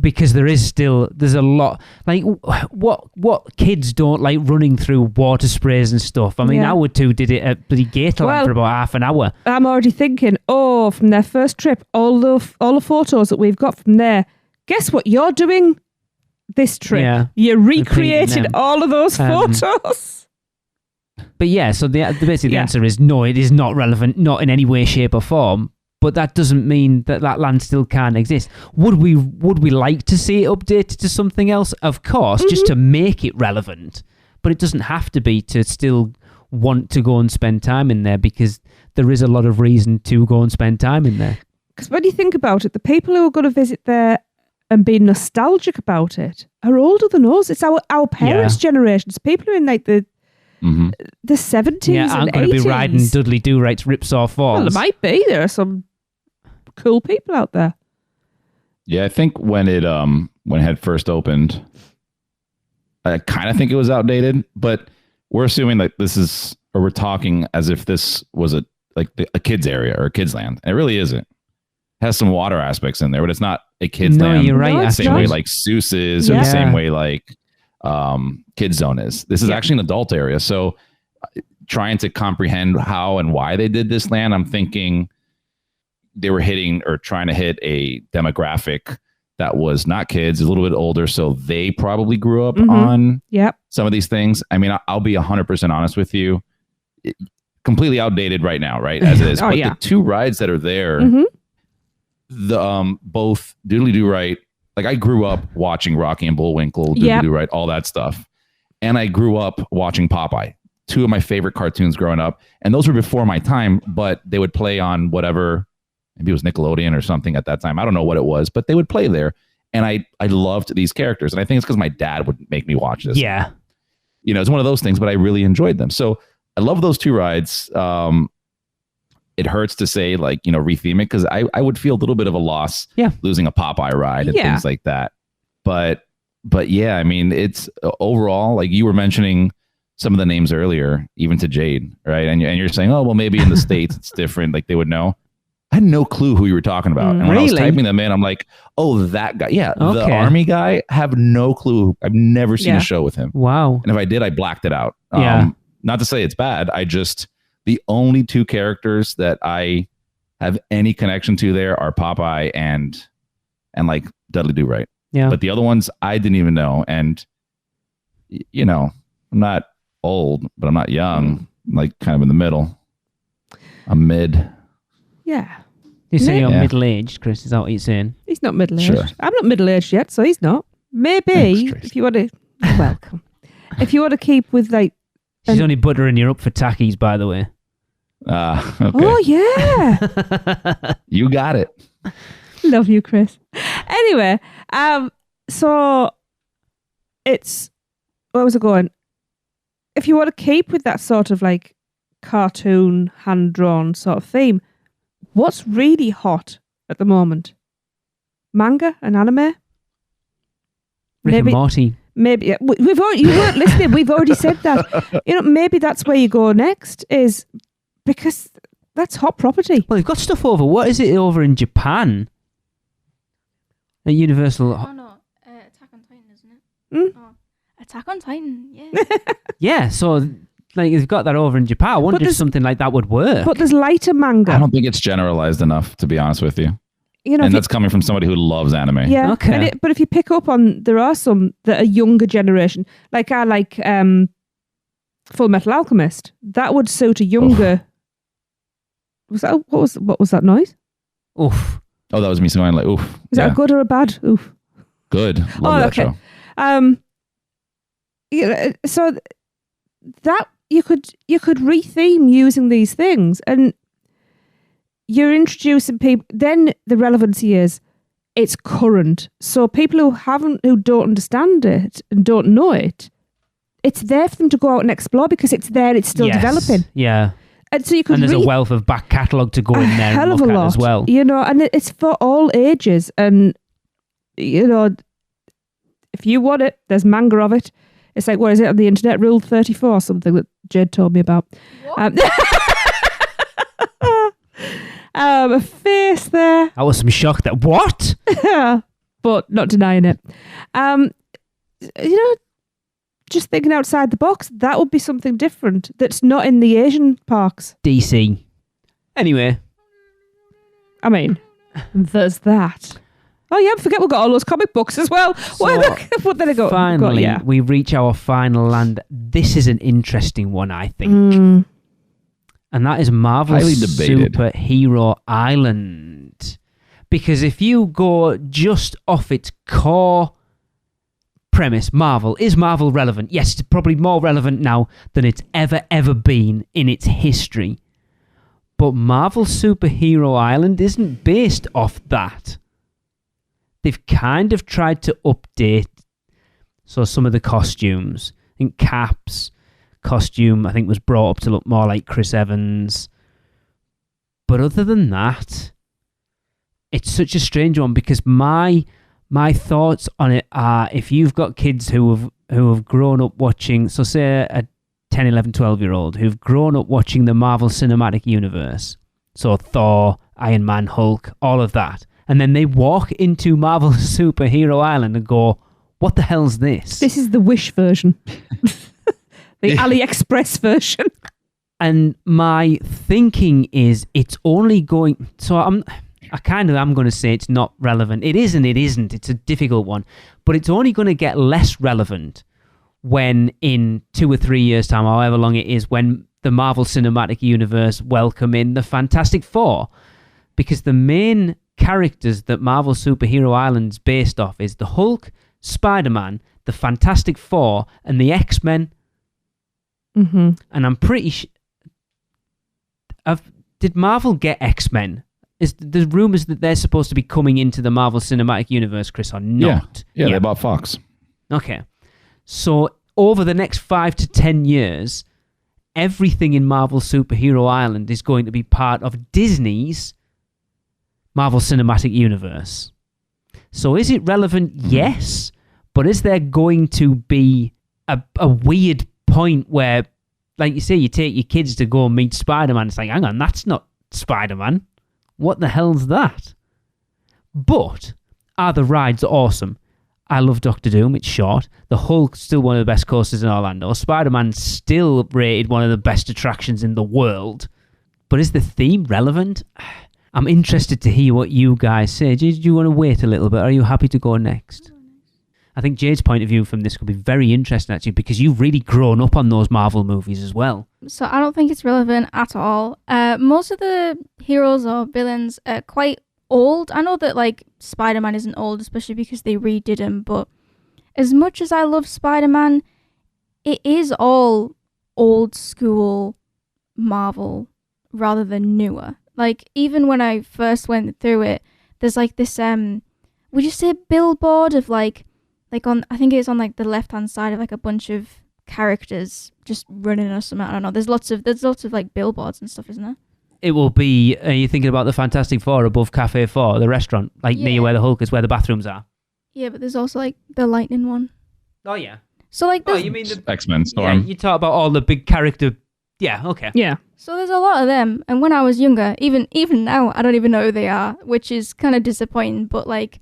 Because there's a lot, like, what kids don't like running through water sprays and stuff. I mean, our two did it at bloody Gatorland for about half an hour. I'm already thinking, from their first trip, all the photos that we've got from there, guess what you're doing this trip? Yeah, you're recreating all of those photos. But yeah, so the answer is no, it is not relevant, not in any way, shape or form. But that doesn't mean that land still can't exist. Would we like to see it updated to something else? Of course, just to make it relevant. But it doesn't have to be to still want to go and spend time in there because there is a lot of reason to go and spend time in there. Because when you think about it, the people who are going to visit there and be nostalgic about it are older than us. It's our parents' generations. People who are in like the 70s Yeah, and I'm 80s. going to be riding Dudley Do-Right's Rips or Falls. Well, there might be. There are some cool people out there. Yeah, I think when it had first opened, I kind of think it was outdated, but we're assuming that we're talking as if this was a kids area or a kids land. And it really isn't. It has some water aspects in there, but it's not a kids land. You're right. The same way like Seuss is, or the same way like Kids Zone is. This is actually an adult area. So trying to comprehend how and why they did this land, I'm thinking they were hitting or trying to hit a demographic that was not kids, a little bit older. So they probably grew up on some of these things. I mean, I'll be 100% honest with you. Completely outdated right now, right? As it is. But the two rides that are there, the both Doodly Doo Right, like I grew up watching Rocky and Bullwinkle, Doodly Doo Right, all that stuff. And I grew up watching Popeye, two of my favorite cartoons growing up. And those were before my time, but they would play on whatever, maybe it was Nickelodeon or something at that time. I don't know what it was, but they would play there. And I loved these characters. And I think it's because my dad would make me watch this. Yeah. You know, it's one of those things, but I really enjoyed them. So I love those two rides. It hurts to say, like, you know, retheme it, because I would feel a little bit of a loss losing a Popeye ride and things like that. But yeah, I mean, it's overall, like you were mentioning some of the names earlier, even to Jade, right? And you're saying, oh, well, maybe in the States it's different. Like they would know. I had no clue who you were talking about. And when I was typing them in, I'm like, oh, that guy. Yeah, the army guy, have no clue. I've never seen a show with him. Wow. And if I did, I blacked it out. Yeah. Not to say it's bad. The only two characters that I have any connection to there are Popeye and like Dudley Do Right. Yeah. But the other ones I didn't even know. And, you know, I'm not old, but I'm not young. I'm like kind of in the middle. I'm mid. Yeah. You say you're middle-aged, Chris. Is that what you're saying? He's not middle-aged. Sure. I'm not middle-aged yet, so he's not. Maybe, Thanks, if you want to... Welcome. If you want to keep with, like... She's only buttering you up for tackies, by the way. Okay. Oh, yeah. You got it. Love you, Chris. Anyway, so it's... Where was I going? If you want to keep with that sort of, like, cartoon, hand-drawn sort of theme, what's really hot at the moment? Manga and anime? Rick and Morty. Maybe we've already, you weren't listening. We've already said that. You know, maybe that's where you go next, is because that's hot property. Well, they've got stuff over. What is it over in Japan? At Universal. Oh no, Attack on Titan, isn't it? Oh, Attack on Titan. Yeah. Yeah. So, like, they've got that over in Japan. I wonder if something like that would work. But there's lighter manga. I don't think it's generalized enough, to be honest with you. You know, and that's coming from somebody who loves anime. Yeah. Okay. But if you pick up on, there are some that are younger generation. Like I like Full Metal Alchemist. That would suit a younger. Was that what was that noise? Oof. Oh, that was me saying like oof. Is that a good or a bad oof? Good. Love that show. You know, so that you could retheme using these things, and you're introducing people. Then the relevancy is it's current. So people who don't understand it and don't know it, it's there for them to go out and explore because it's there. It's still developing. Yeah. And so you could. And there's a wealth of back catalogue to go in there hell and of look a at lot, as well. You know, and it's for all ages. And you know, if you want it, there's manga of it. It's like, what is it on the internet? Rule 34, something that Jade told me about. A face there. I was some shock that what? But not denying it. You know, just thinking outside the box, that would be something different that's not in the Asian parks. DC. Anyway. I mean, there's that. Oh yeah, forget we've got all those comic books as well. So, what did I go? Finally, we reach our final land. This is an interesting one, I think. And that is Marvel's Superhero Island. Because if you go just off its core premise, is Marvel relevant? Yes, it's probably more relevant now than it's ever been in its history. But Marvel Superhero Island isn't based off that. They've kind of tried to update some of the costumes. I think Cap's costume, I think, was brought up to look more like Chris Evans. But other than that, it's such a strange one because my thoughts on it are, if you've got kids who have grown up watching, so say a 10, 11, 12-year-old who've grown up watching the Marvel Cinematic Universe, so Thor, Iron Man, Hulk, all of that, and then they walk into Marvel Superhero Island and go, what the hell's this? This is the Wish version. The AliExpress version. And my thinking is it's only going... So I kind of am going to say it's not relevant. It is and it isn't. It's a difficult one. But it's only going to get less relevant when in 2 or 3 years' time, however long it is, when the Marvel Cinematic Universe welcome in the Fantastic Four. Because the main characters that Marvel Superhero Island's based off is the Hulk, Spider-Man, the Fantastic Four, and the X-Men. Mm-hmm. And I'm pretty did Marvel get X-Men? Is there's rumors that they're supposed to be coming into the Marvel Cinematic Universe, Chris, or not? Yeah, they bought Fox. Okay. So over the next 5 to 10 years, everything in Marvel Superhero Island is going to be part of Disney's Marvel Cinematic Universe. So is it relevant? Yes. But is there going to be a weird point where, like you say, you take your kids to go and meet Spider-Man? It's like, hang on, that's not Spider-Man. What the hell's that? But are the rides awesome? I love Doctor Doom. It's short. The Hulk's still one of the best coasters in Orlando. Spider-Man's still rated one of the best attractions in the world. But is the theme relevant? I'm interested to hear what you guys say. Do you want to wait a little bit? Or are you happy to go next? I think Jade's point of view from this could be very interesting, actually, because you've really grown up on those Marvel movies as well. So I don't think it's relevant at all. Most of the heroes or villains are quite old. I know that like Spider-Man isn't old, especially because they redid him, but as much as I love Spider-Man, it is all old school Marvel rather than newer. Like even when I first went through it, there's like this would you say billboard of like on, I think it's on like the left hand side of like a bunch of characters just running or something. I don't know. There's lots of like billboards and stuff, isn't there? It will be, are you thinking about the Fantastic Four above Cafe 4, the restaurant, like near where the Hulk is, where the bathrooms are? Yeah, but there's also like the lightning one. Oh, yeah. So like you mean the X-Men Storm. Yeah, you talk about all the big character. Yeah, okay. Yeah. So there's a lot of them. And when I was younger, even now, I don't even know who they are, which is kind of disappointing. But like,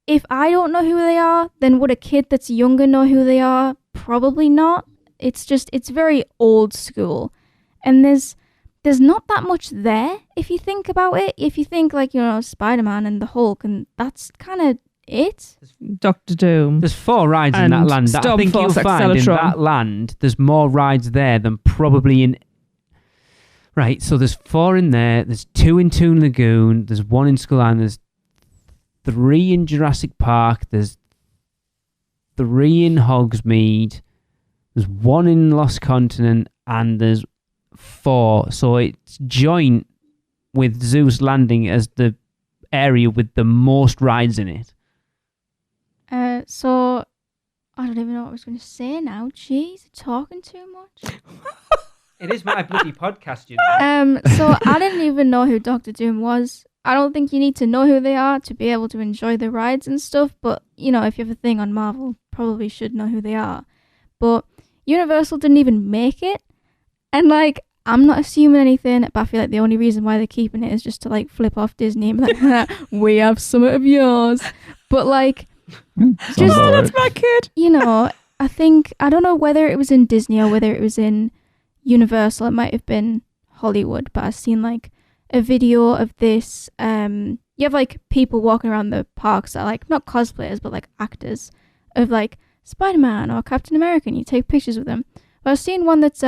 if I don't know who they are, then would a kid that's younger know who they are? Probably not. It's very old school. And there's not that much there if you think about it. If you think like, Spider-Man and the Hulk, and that's kind of it. Doctor Doom. There's 4 rides in that land. I think you'll find in that land, there's more rides there than probably in... Right, so there's 4 in there. There's 2 in Toon Lagoon. There's 1 in Skull Island. There's 3 in Jurassic Park. There's 3 in Hogsmeade. There's 1 in Lost Continent. And there's 4. So it's joint with Zeus Landing as the area with the most rides in it. So I don't even know what I was going to say now. Jeez, talking too much. It is my bloody podcast, you know. So I didn't even know who Doctor Doom was. I don't think you need to know who they are to be able to enjoy the rides and stuff. But, if you have a thing on Marvel, probably should know who they are. But Universal didn't even make it. And, like, I'm not assuming anything, but I feel like the only reason why they're keeping it is just to, like, flip off Disney and be like, we have some of yours. But, like, that's my kid. I don't know whether it was in Disney or whether it was in Universal. It might have been Hollywood, but I've seen, like, a video of this. You have, like, people walking around the parks that are, like, not cosplayers, but, like, actors of, like, Spider-Man or Captain America, and you take pictures with them. But I've seen one that's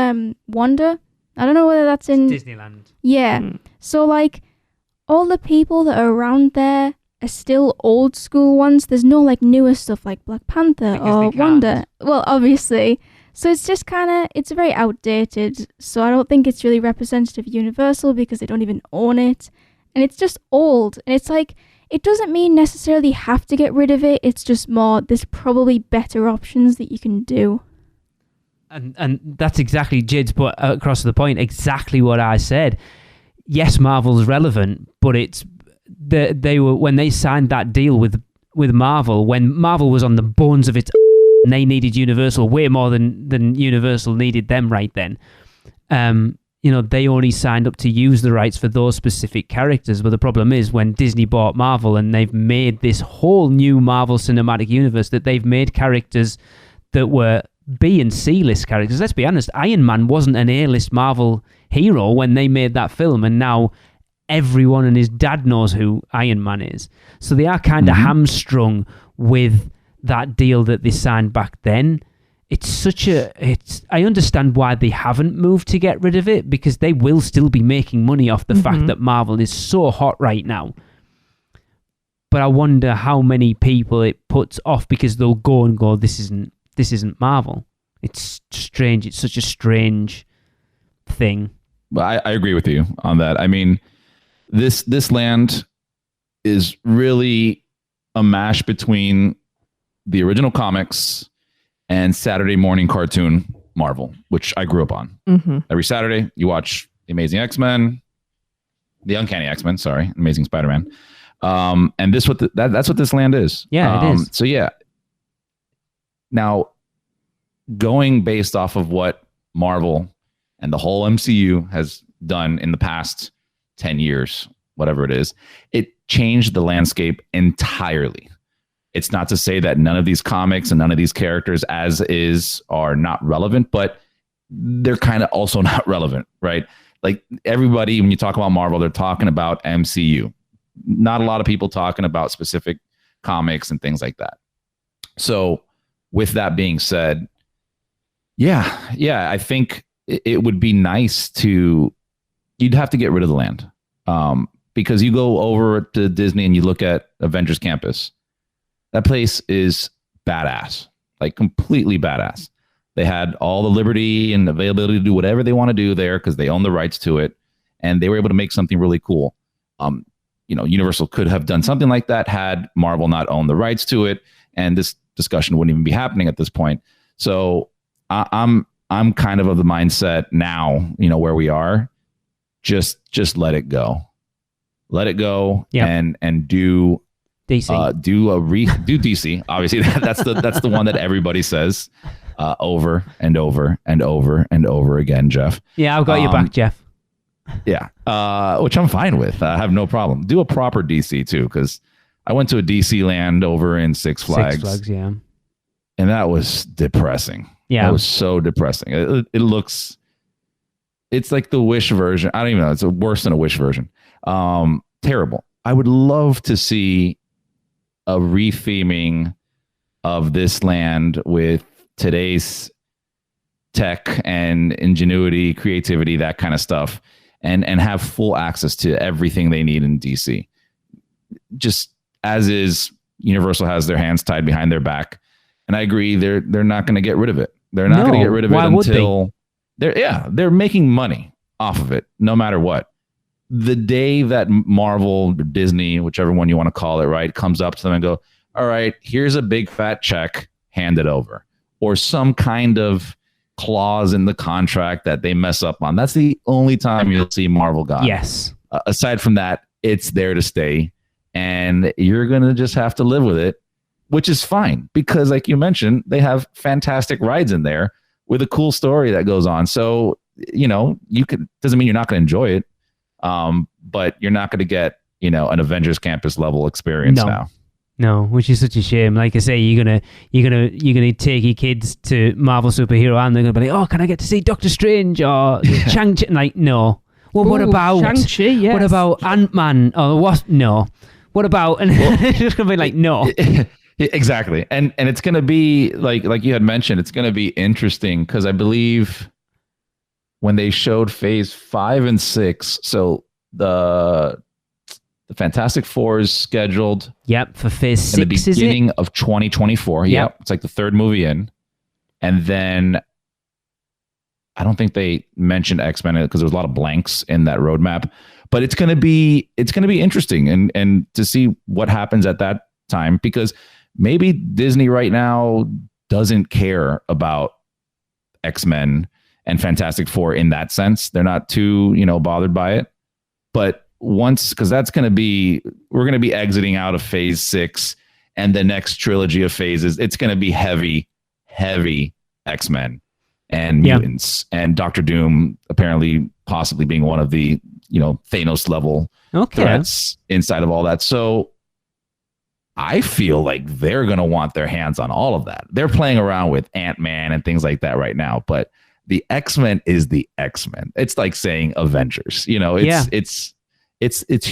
Wanda. I don't know whether that's in Disneyland. Yeah. So, like, all the people that are around there are still old school ones. There's no, like, newer stuff like Black Panther or Wanda. Well, obviously. So it's just it's very outdated. So I don't think it's really representative of Universal because they don't even own it. And it's just old. And it's like, it doesn't mean necessarily have to get rid of it. It's just more, there's probably better options that you can do. And that's exactly, Jade's put across the point, exactly what I said. Yes, Marvel's relevant, but it's they were, when they signed that deal with Marvel, when Marvel was on the bones of its and they needed Universal way more than Universal needed them right then. they only signed up to use the rights for those specific characters. But the problem is when Disney bought Marvel and they've made this whole new Marvel Cinematic Universe, that they've made characters that were B and C list characters. Let's be honest, Iron Man wasn't an A-list Marvel hero when they made that film, and now everyone and his dad knows who Iron Man is. So they are kind of hamstrung with that deal that they signed back then. I understand why they haven't moved to get rid of it, because they will still be making money off the fact that Marvel is so hot right now. But I wonder how many people it puts off, because they'll go, this isn't Marvel. It's strange. It's such a strange thing. But I agree with you on that. I mean, this land is really a mash between the original comics and Saturday morning cartoon Marvel, which I grew up on. Every Saturday, you watch The Amazing X-Men, The Uncanny X-Men, Amazing Spider-Man. And that's what this land is. Yeah, it is. So yeah. Now, going based off of what Marvel and the whole MCU has done in the past 10 years, whatever it is, it changed the landscape entirely. It's not to say that none of these comics and none of these characters as is are not relevant, but they're kind of also not relevant, right? Like everybody, when you talk about Marvel, they're talking about MCU. Not a lot of people talking about specific comics and things like that. So with that being said, yeah, I think it would be nice you'd have to get rid of the land. Because you go over to Disney and you look at Avengers Campus. That place is badass, like completely badass. They had all the liberty and availability to do whatever they want to do there because they own the rights to it, and they were able to make something really cool. Universal could have done something like that had Marvel not owned the rights to it, and this discussion wouldn't even be happening at this point. So I'm kind of the mindset now, where we are, just let it go, and do DC. Do DC. Obviously, that's the one that everybody says over and over and over and over again, Jeff. Yeah, I've got your back, Jeff. Yeah, which I'm fine with. I have no problem. Do a proper DC too, because I went to a DC land over in Six Flags. Six Flags, yeah. And that was depressing. Yeah. That was so depressing. It looks, it's like the Wish version. I don't even know. It's worse than a Wish version. Terrible. I would love to see a retheming of this land with today's tech and ingenuity, creativity, that kind of stuff, and have full access to everything they need in DC. Just as is, Universal has their hands tied behind their back, and I agree they're not going to get rid of it. They're not going to get rid of it until they're making money off of it, no matter what. The day that Marvel, Disney, whichever one you want to call it, right, comes up to them and go, all right, here's a big fat check, hand it over, or some kind of clause in the contract that they mess up on. That's the only time you'll see Marvel gone. Yes. Aside from that, it's there to stay, and you're going to just have to live with it, which is fine because, like you mentioned, they have fantastic rides in there with a cool story that goes on. So, doesn't mean you're not going to enjoy it. But you're not going to get, an Avengers Campus level experience now. No, which is such a shame. Like I say, you're gonna take your kids to Marvel superhero, and they're gonna be like, "Oh, can I get to see Doctor Strange or Shang-Chi?" Like, no. Well, what about Shang-Chi? Yes. What about Ant-Man or what? No. What about? And it's just gonna be like, no. Exactly, and it's gonna be like you had mentioned, it's gonna be interesting because I believe when they showed Phase 5 and 6, so the Fantastic Four is scheduled. Yep, for Phase 6, in the beginning of 2024. Yep, it's like the third movie in, and then I don't think they mentioned X-Men because there was a lot of blanks in that roadmap. But it's gonna be interesting and to see what happens at that time, because maybe Disney right now doesn't care about X-Men and Fantastic Four in that sense. They're not too bothered by it. But because we're going to be exiting out of Phase 6 and the next trilogy of phases, it's going to be heavy X-Men. and mutants, and Doctor Doom apparently possibly being one of the, Thanos level threats inside of all that. So I feel like they're going to want their hands on all of that. They're playing around with Ant-Man and things like that right now, but the X-Men is the X-Men. It's like saying Avengers. It's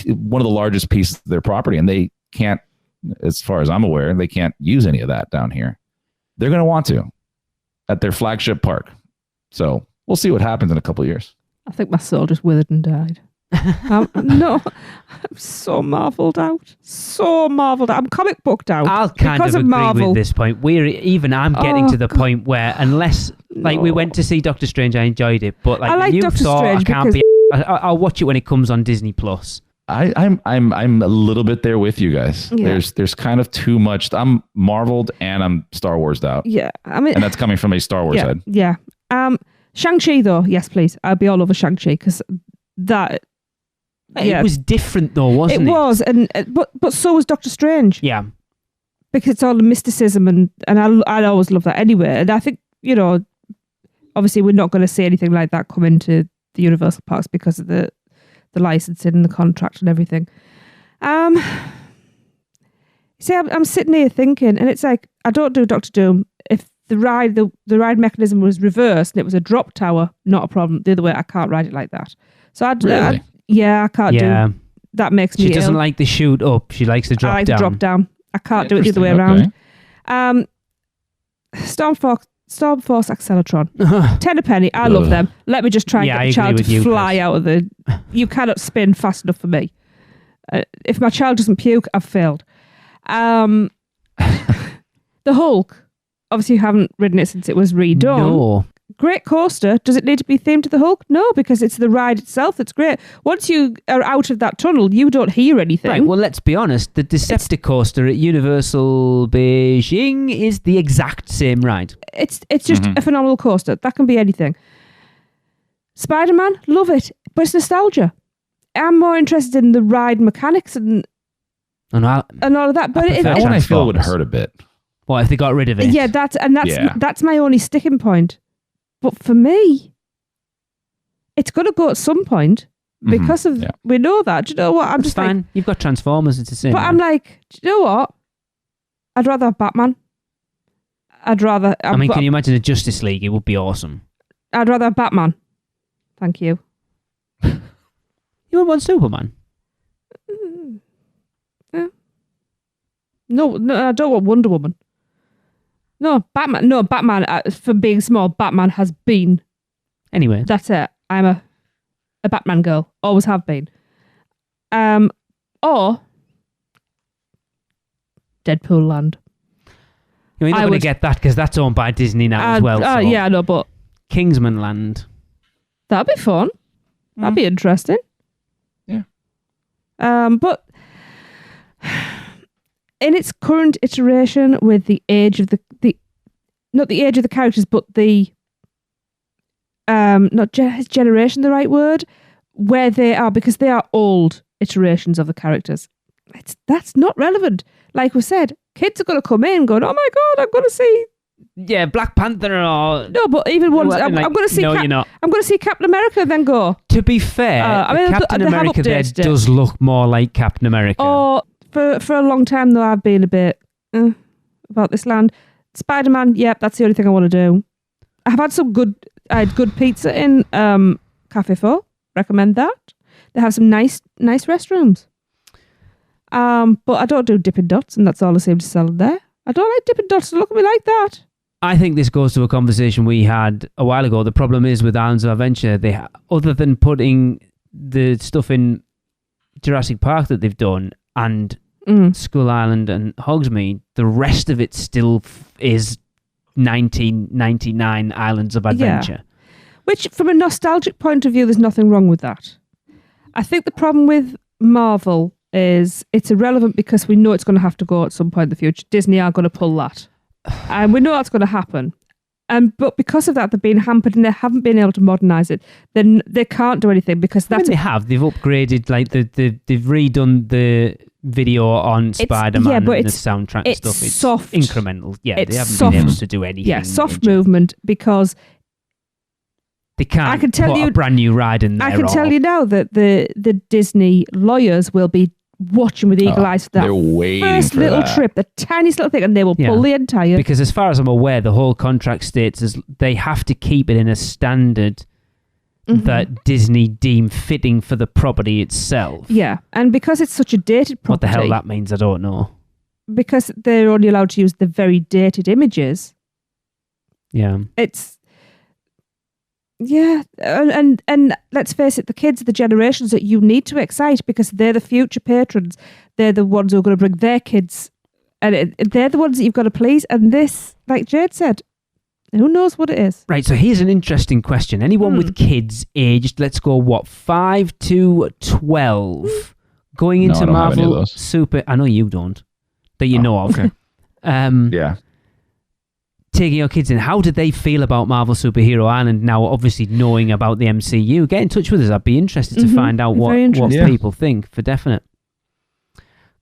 one of the largest pieces of their property, and they can't, as far as I'm aware, they can't use any of that down here. They're going to want to at their flagship park. So we'll see what happens in a couple of years. I think my soul just withered and died. I'm so marveled out. I'm comic booked out. I'll kind of agree with this point. I'm getting to the point where, unless we went to see Doctor Strange, I enjoyed it, but I like you Doctor thought Strange I can't be. I'll watch it when it comes on Disney Plus. I'm a little bit there with you guys. Yeah. There's kind of too much. I'm marveled and I'm Star Wars'd out. Yeah, I mean, and that's coming from a Star Wars head. Yeah. Shang-Chi though, yes please. I'll be all over Shang-Chi because that. It was different though, wasn't it? It was, and but so was Doctor Strange. Yeah, because it's all the mysticism, and I always love that anyway. And I think obviously we're not going to see anything like that come into the Universal parks because of the licensing and the contract and everything. See, I'm sitting here thinking, and it's like I don't do Doctor Doom. If the ride mechanism was reversed and it was a drop tower, not a problem. The other way, I can't ride it like that. So I can't do. That makes me. She doesn't ill. like the shoot up. She likes the drop down. I like the drop down. I can't do it the other way around. Stormforce Acceleratron. 10 a penny. I love them. Let me just try and get the child to fly out of the. You cannot spin fast enough for me. If my child doesn't puke, I've failed. The Hulk. Obviously, you haven't ridden it since it was redone. No. Great coaster. Does it need to be themed to the Hulk? No, because it's the ride itself that's great. Once you are out of that tunnel, you don't hear anything. Right, well, let's be honest. The Decepticoaster at Universal Beijing is the exact same ride. It's just a phenomenal coaster. That can be anything. Spider-Man, love it. But it's nostalgia. I'm more interested in the ride mechanics and all of that. But that one I feel would hurt a bit. What if they got rid of it? Yeah, that's my only sticking point. But for me, it's going to go at some point because of we know that. Do you know what? I'm just fine. Like, you've got Transformers. It's the same. But I'm like, do you know what? I'd rather have Batman. Can you imagine a Justice League? It would be awesome. I'd rather have Batman. Thank you. You would want Superman. Yeah. No, I don't want Wonder Woman. No, Batman. No, Batman. For being small, Batman has been. Anyway, that's it. I'm a Batman girl. Always have been. Or Deadpool Land. You're not going to get that because that's owned by Disney now as well. So. Yeah, I know, but Kingsman Land. That'd be fun. That'd be interesting. Yeah. But in its current iteration, with the age of the not the age of the characters, but the is generation the right word? Where they are, because they are old iterations of the characters. That's not relevant. Like we said, kids are going to come in going, "Oh my god, I'm going to see." Yeah, Black Panther or no, but even ones I'm going to see. No, you're not. I'm going to see Captain America, then go. To be fair, Captain America there does look more like Captain America. Or for a long time though, I've been a bit about this land. Spider-Man, yep, that's the only thing I want to do. I've had I had good pizza in Cafe 4. Recommend that. They have some nice restrooms. But I don't do Dippin' Dots, and that's all I seem to sell there. I don't like Dippin' Dots to look at me like that. I think this goes to a conversation we had a while ago. The problem is with Islands of Adventure, other than putting the stuff in Jurassic Park that they've done and Skull Island and Hogsmeade, the rest of it still is 1999 Islands of Adventure. Yeah. Which, from a nostalgic point of view, there's nothing wrong with that. I think the problem with Marvel is it's irrelevant because we know it's going to have to go at some point in the future. Disney are going to pull that. And we know that's going to happen. But because of that, they've been hampered and they haven't been able to modernise it. Then they can't do anything because that's... they have. They've upgraded, like, they've redone the video on Spider-Man and the soundtrack and stuff. It's soft. Incremental. Yeah, it's they haven't soft, been able to do anything. Yeah, soft movement because They can't I can tell put you- a brand new ride in there. I can tell you now that the Disney lawyers will be watching with eagle eyes for that They're waiting first for little that. trip, the tiniest little thing, and they will Yeah. pull the entire. Because as far as I'm aware, the whole contract states is they have to keep it in a standard that Disney deem fitting for the property itself. Yeah, and because it's such a dated property, What the hell that means, I don't know. because they're only allowed to use the very dated images. Yeah. It's and let's face it, the kids are the generations that you need to excite because they're the future patrons. They're the ones who are going to bring their kids, and they're the ones that you've got to please. And this, like Jade said, who knows what it is? Right, so here's an interesting question. Anyone with kids aged, let's go, 5 to 12, going No, into I don't have any of Marvel those. Super... I know you don't, that you know of. Okay. Yeah. Taking your kids in, how did they feel about Marvel Superhero Island now, obviously knowing about the MCU? Get in touch with us. I'd be interested to find out what Very interesting. people think, for definite.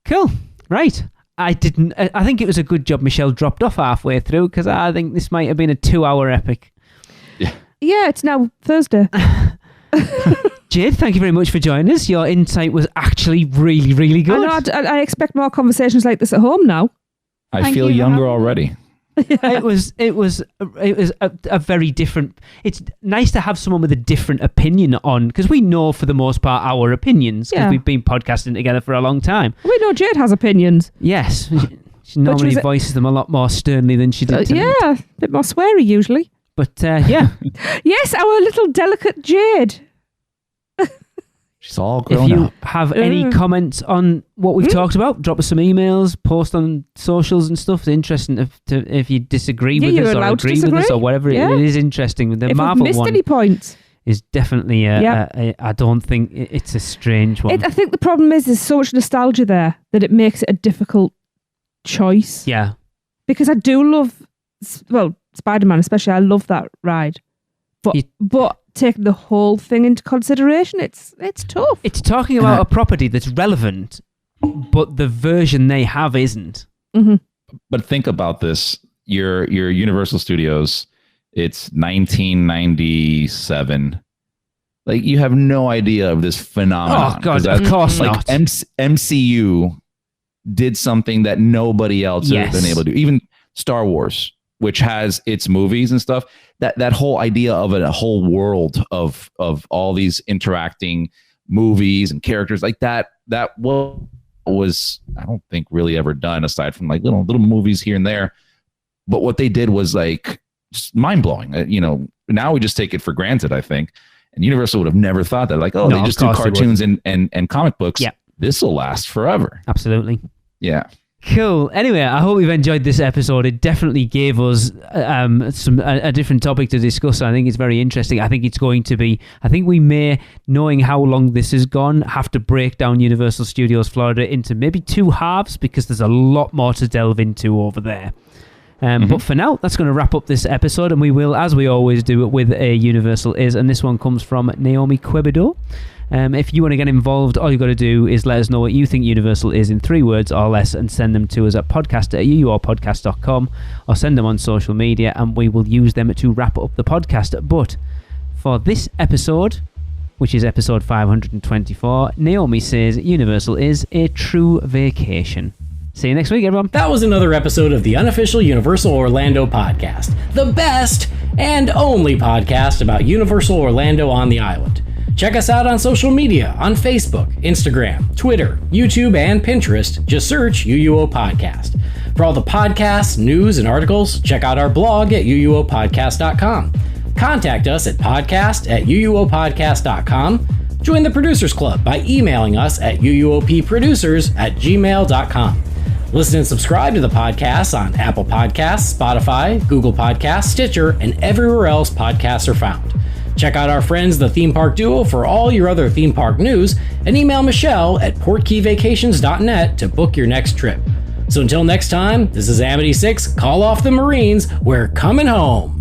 Cool. Right. I think it was a good job Michelle dropped off halfway through, because I think this might have been a 2-hour epic. Yeah, it's now Thursday. Jade, thank you very much for joining us. Your insight was actually really, really good. I expect more conversations like this at home now. I Thank feel you for younger having me. already. It was a very different. It's nice to have someone with a different opinion on, because we know for the most part our opinions, because Yeah. we've been podcasting together for a long time. We know Jade has opinions. Yes, she normally was- voices them a lot more sternly than she did tonight. Yeah, a bit more sweary usually. But yeah, Yes, our little delicate Jade. She's all if grown you up. have any comments on what we've talked about, drop us some emails, post on socials and stuff. It's interesting if you disagree Yeah, with you're us or allowed to agree with us disagree. or whatever. Yeah. It is interesting. The If we've Marvel missed one any points. is definitely I don't think it's a strange one. I think the problem is there's so much nostalgia there that it makes it a difficult choice. Yeah. Because I do love, Spider-Man especially, I love that ride. But taking the whole thing into consideration, it's tough. It's talking about a property that's relevant, but the version they have isn't. Mm-hmm. But think about this. Your Universal Studios, it's 1997. Like, you have no idea of this phenomenon. Oh, God, 'Cause of course like not. MCU did something that nobody else Yes. has been able to do. Even Star Wars, which has its movies and stuff, that whole idea of a whole world of all these interacting movies and characters like that was, I don't think, really ever done, aside from like little movies here and there. But what they did was like just mind blowing. Now we just take it for granted, I think. And Universal would have never thought that. Like, No, they of just do course they cartoons and comic books. Yeah. This will last forever. Absolutely. Yeah. Cool. Anyway, I hope you've enjoyed this episode. It definitely gave us a different topic to discuss. I think it's very interesting. I think it's going to be... I think we may, knowing how long this has gone, have to break down Universal Studios Florida into maybe 2 halves, because there's a lot more to delve into over there. But for now, that's going to wrap up this episode, and we will, as we always do, with a Universal Is, and this one comes from Naomi Quibido. If you want to get involved, all you've got to do is let us know what you think Universal is in 3 words or less, and send them to us at podcast@uuopodcast.com, or send them on social media, and we will use them to wrap up the podcast. But for this episode, which is episode 524, Naomi says Universal is a true vacation. See you next week, everyone. That was another episode of the Unofficial Universal Orlando Podcast, the best and only podcast about Universal Orlando on the island. Check us out on social media on Facebook, Instagram, Twitter, YouTube, and Pinterest. Just search UUO Podcast. For all the podcasts, news, and articles, check out our blog at uuopodcast.com. Contact us at podcast@uuopodcast.com. Join the Producers Club by emailing us at uuopproducers@gmail.com. Listen and subscribe to the podcast on Apple Podcasts, Spotify, Google Podcasts, Stitcher, and everywhere else podcasts are found. Check out our friends, the Theme Park Duo, for all your other theme park news, and email Michelle at portkeyvacations.net to book your next trip. So until next time, this is Amity 6, call off the Marines, we're coming home.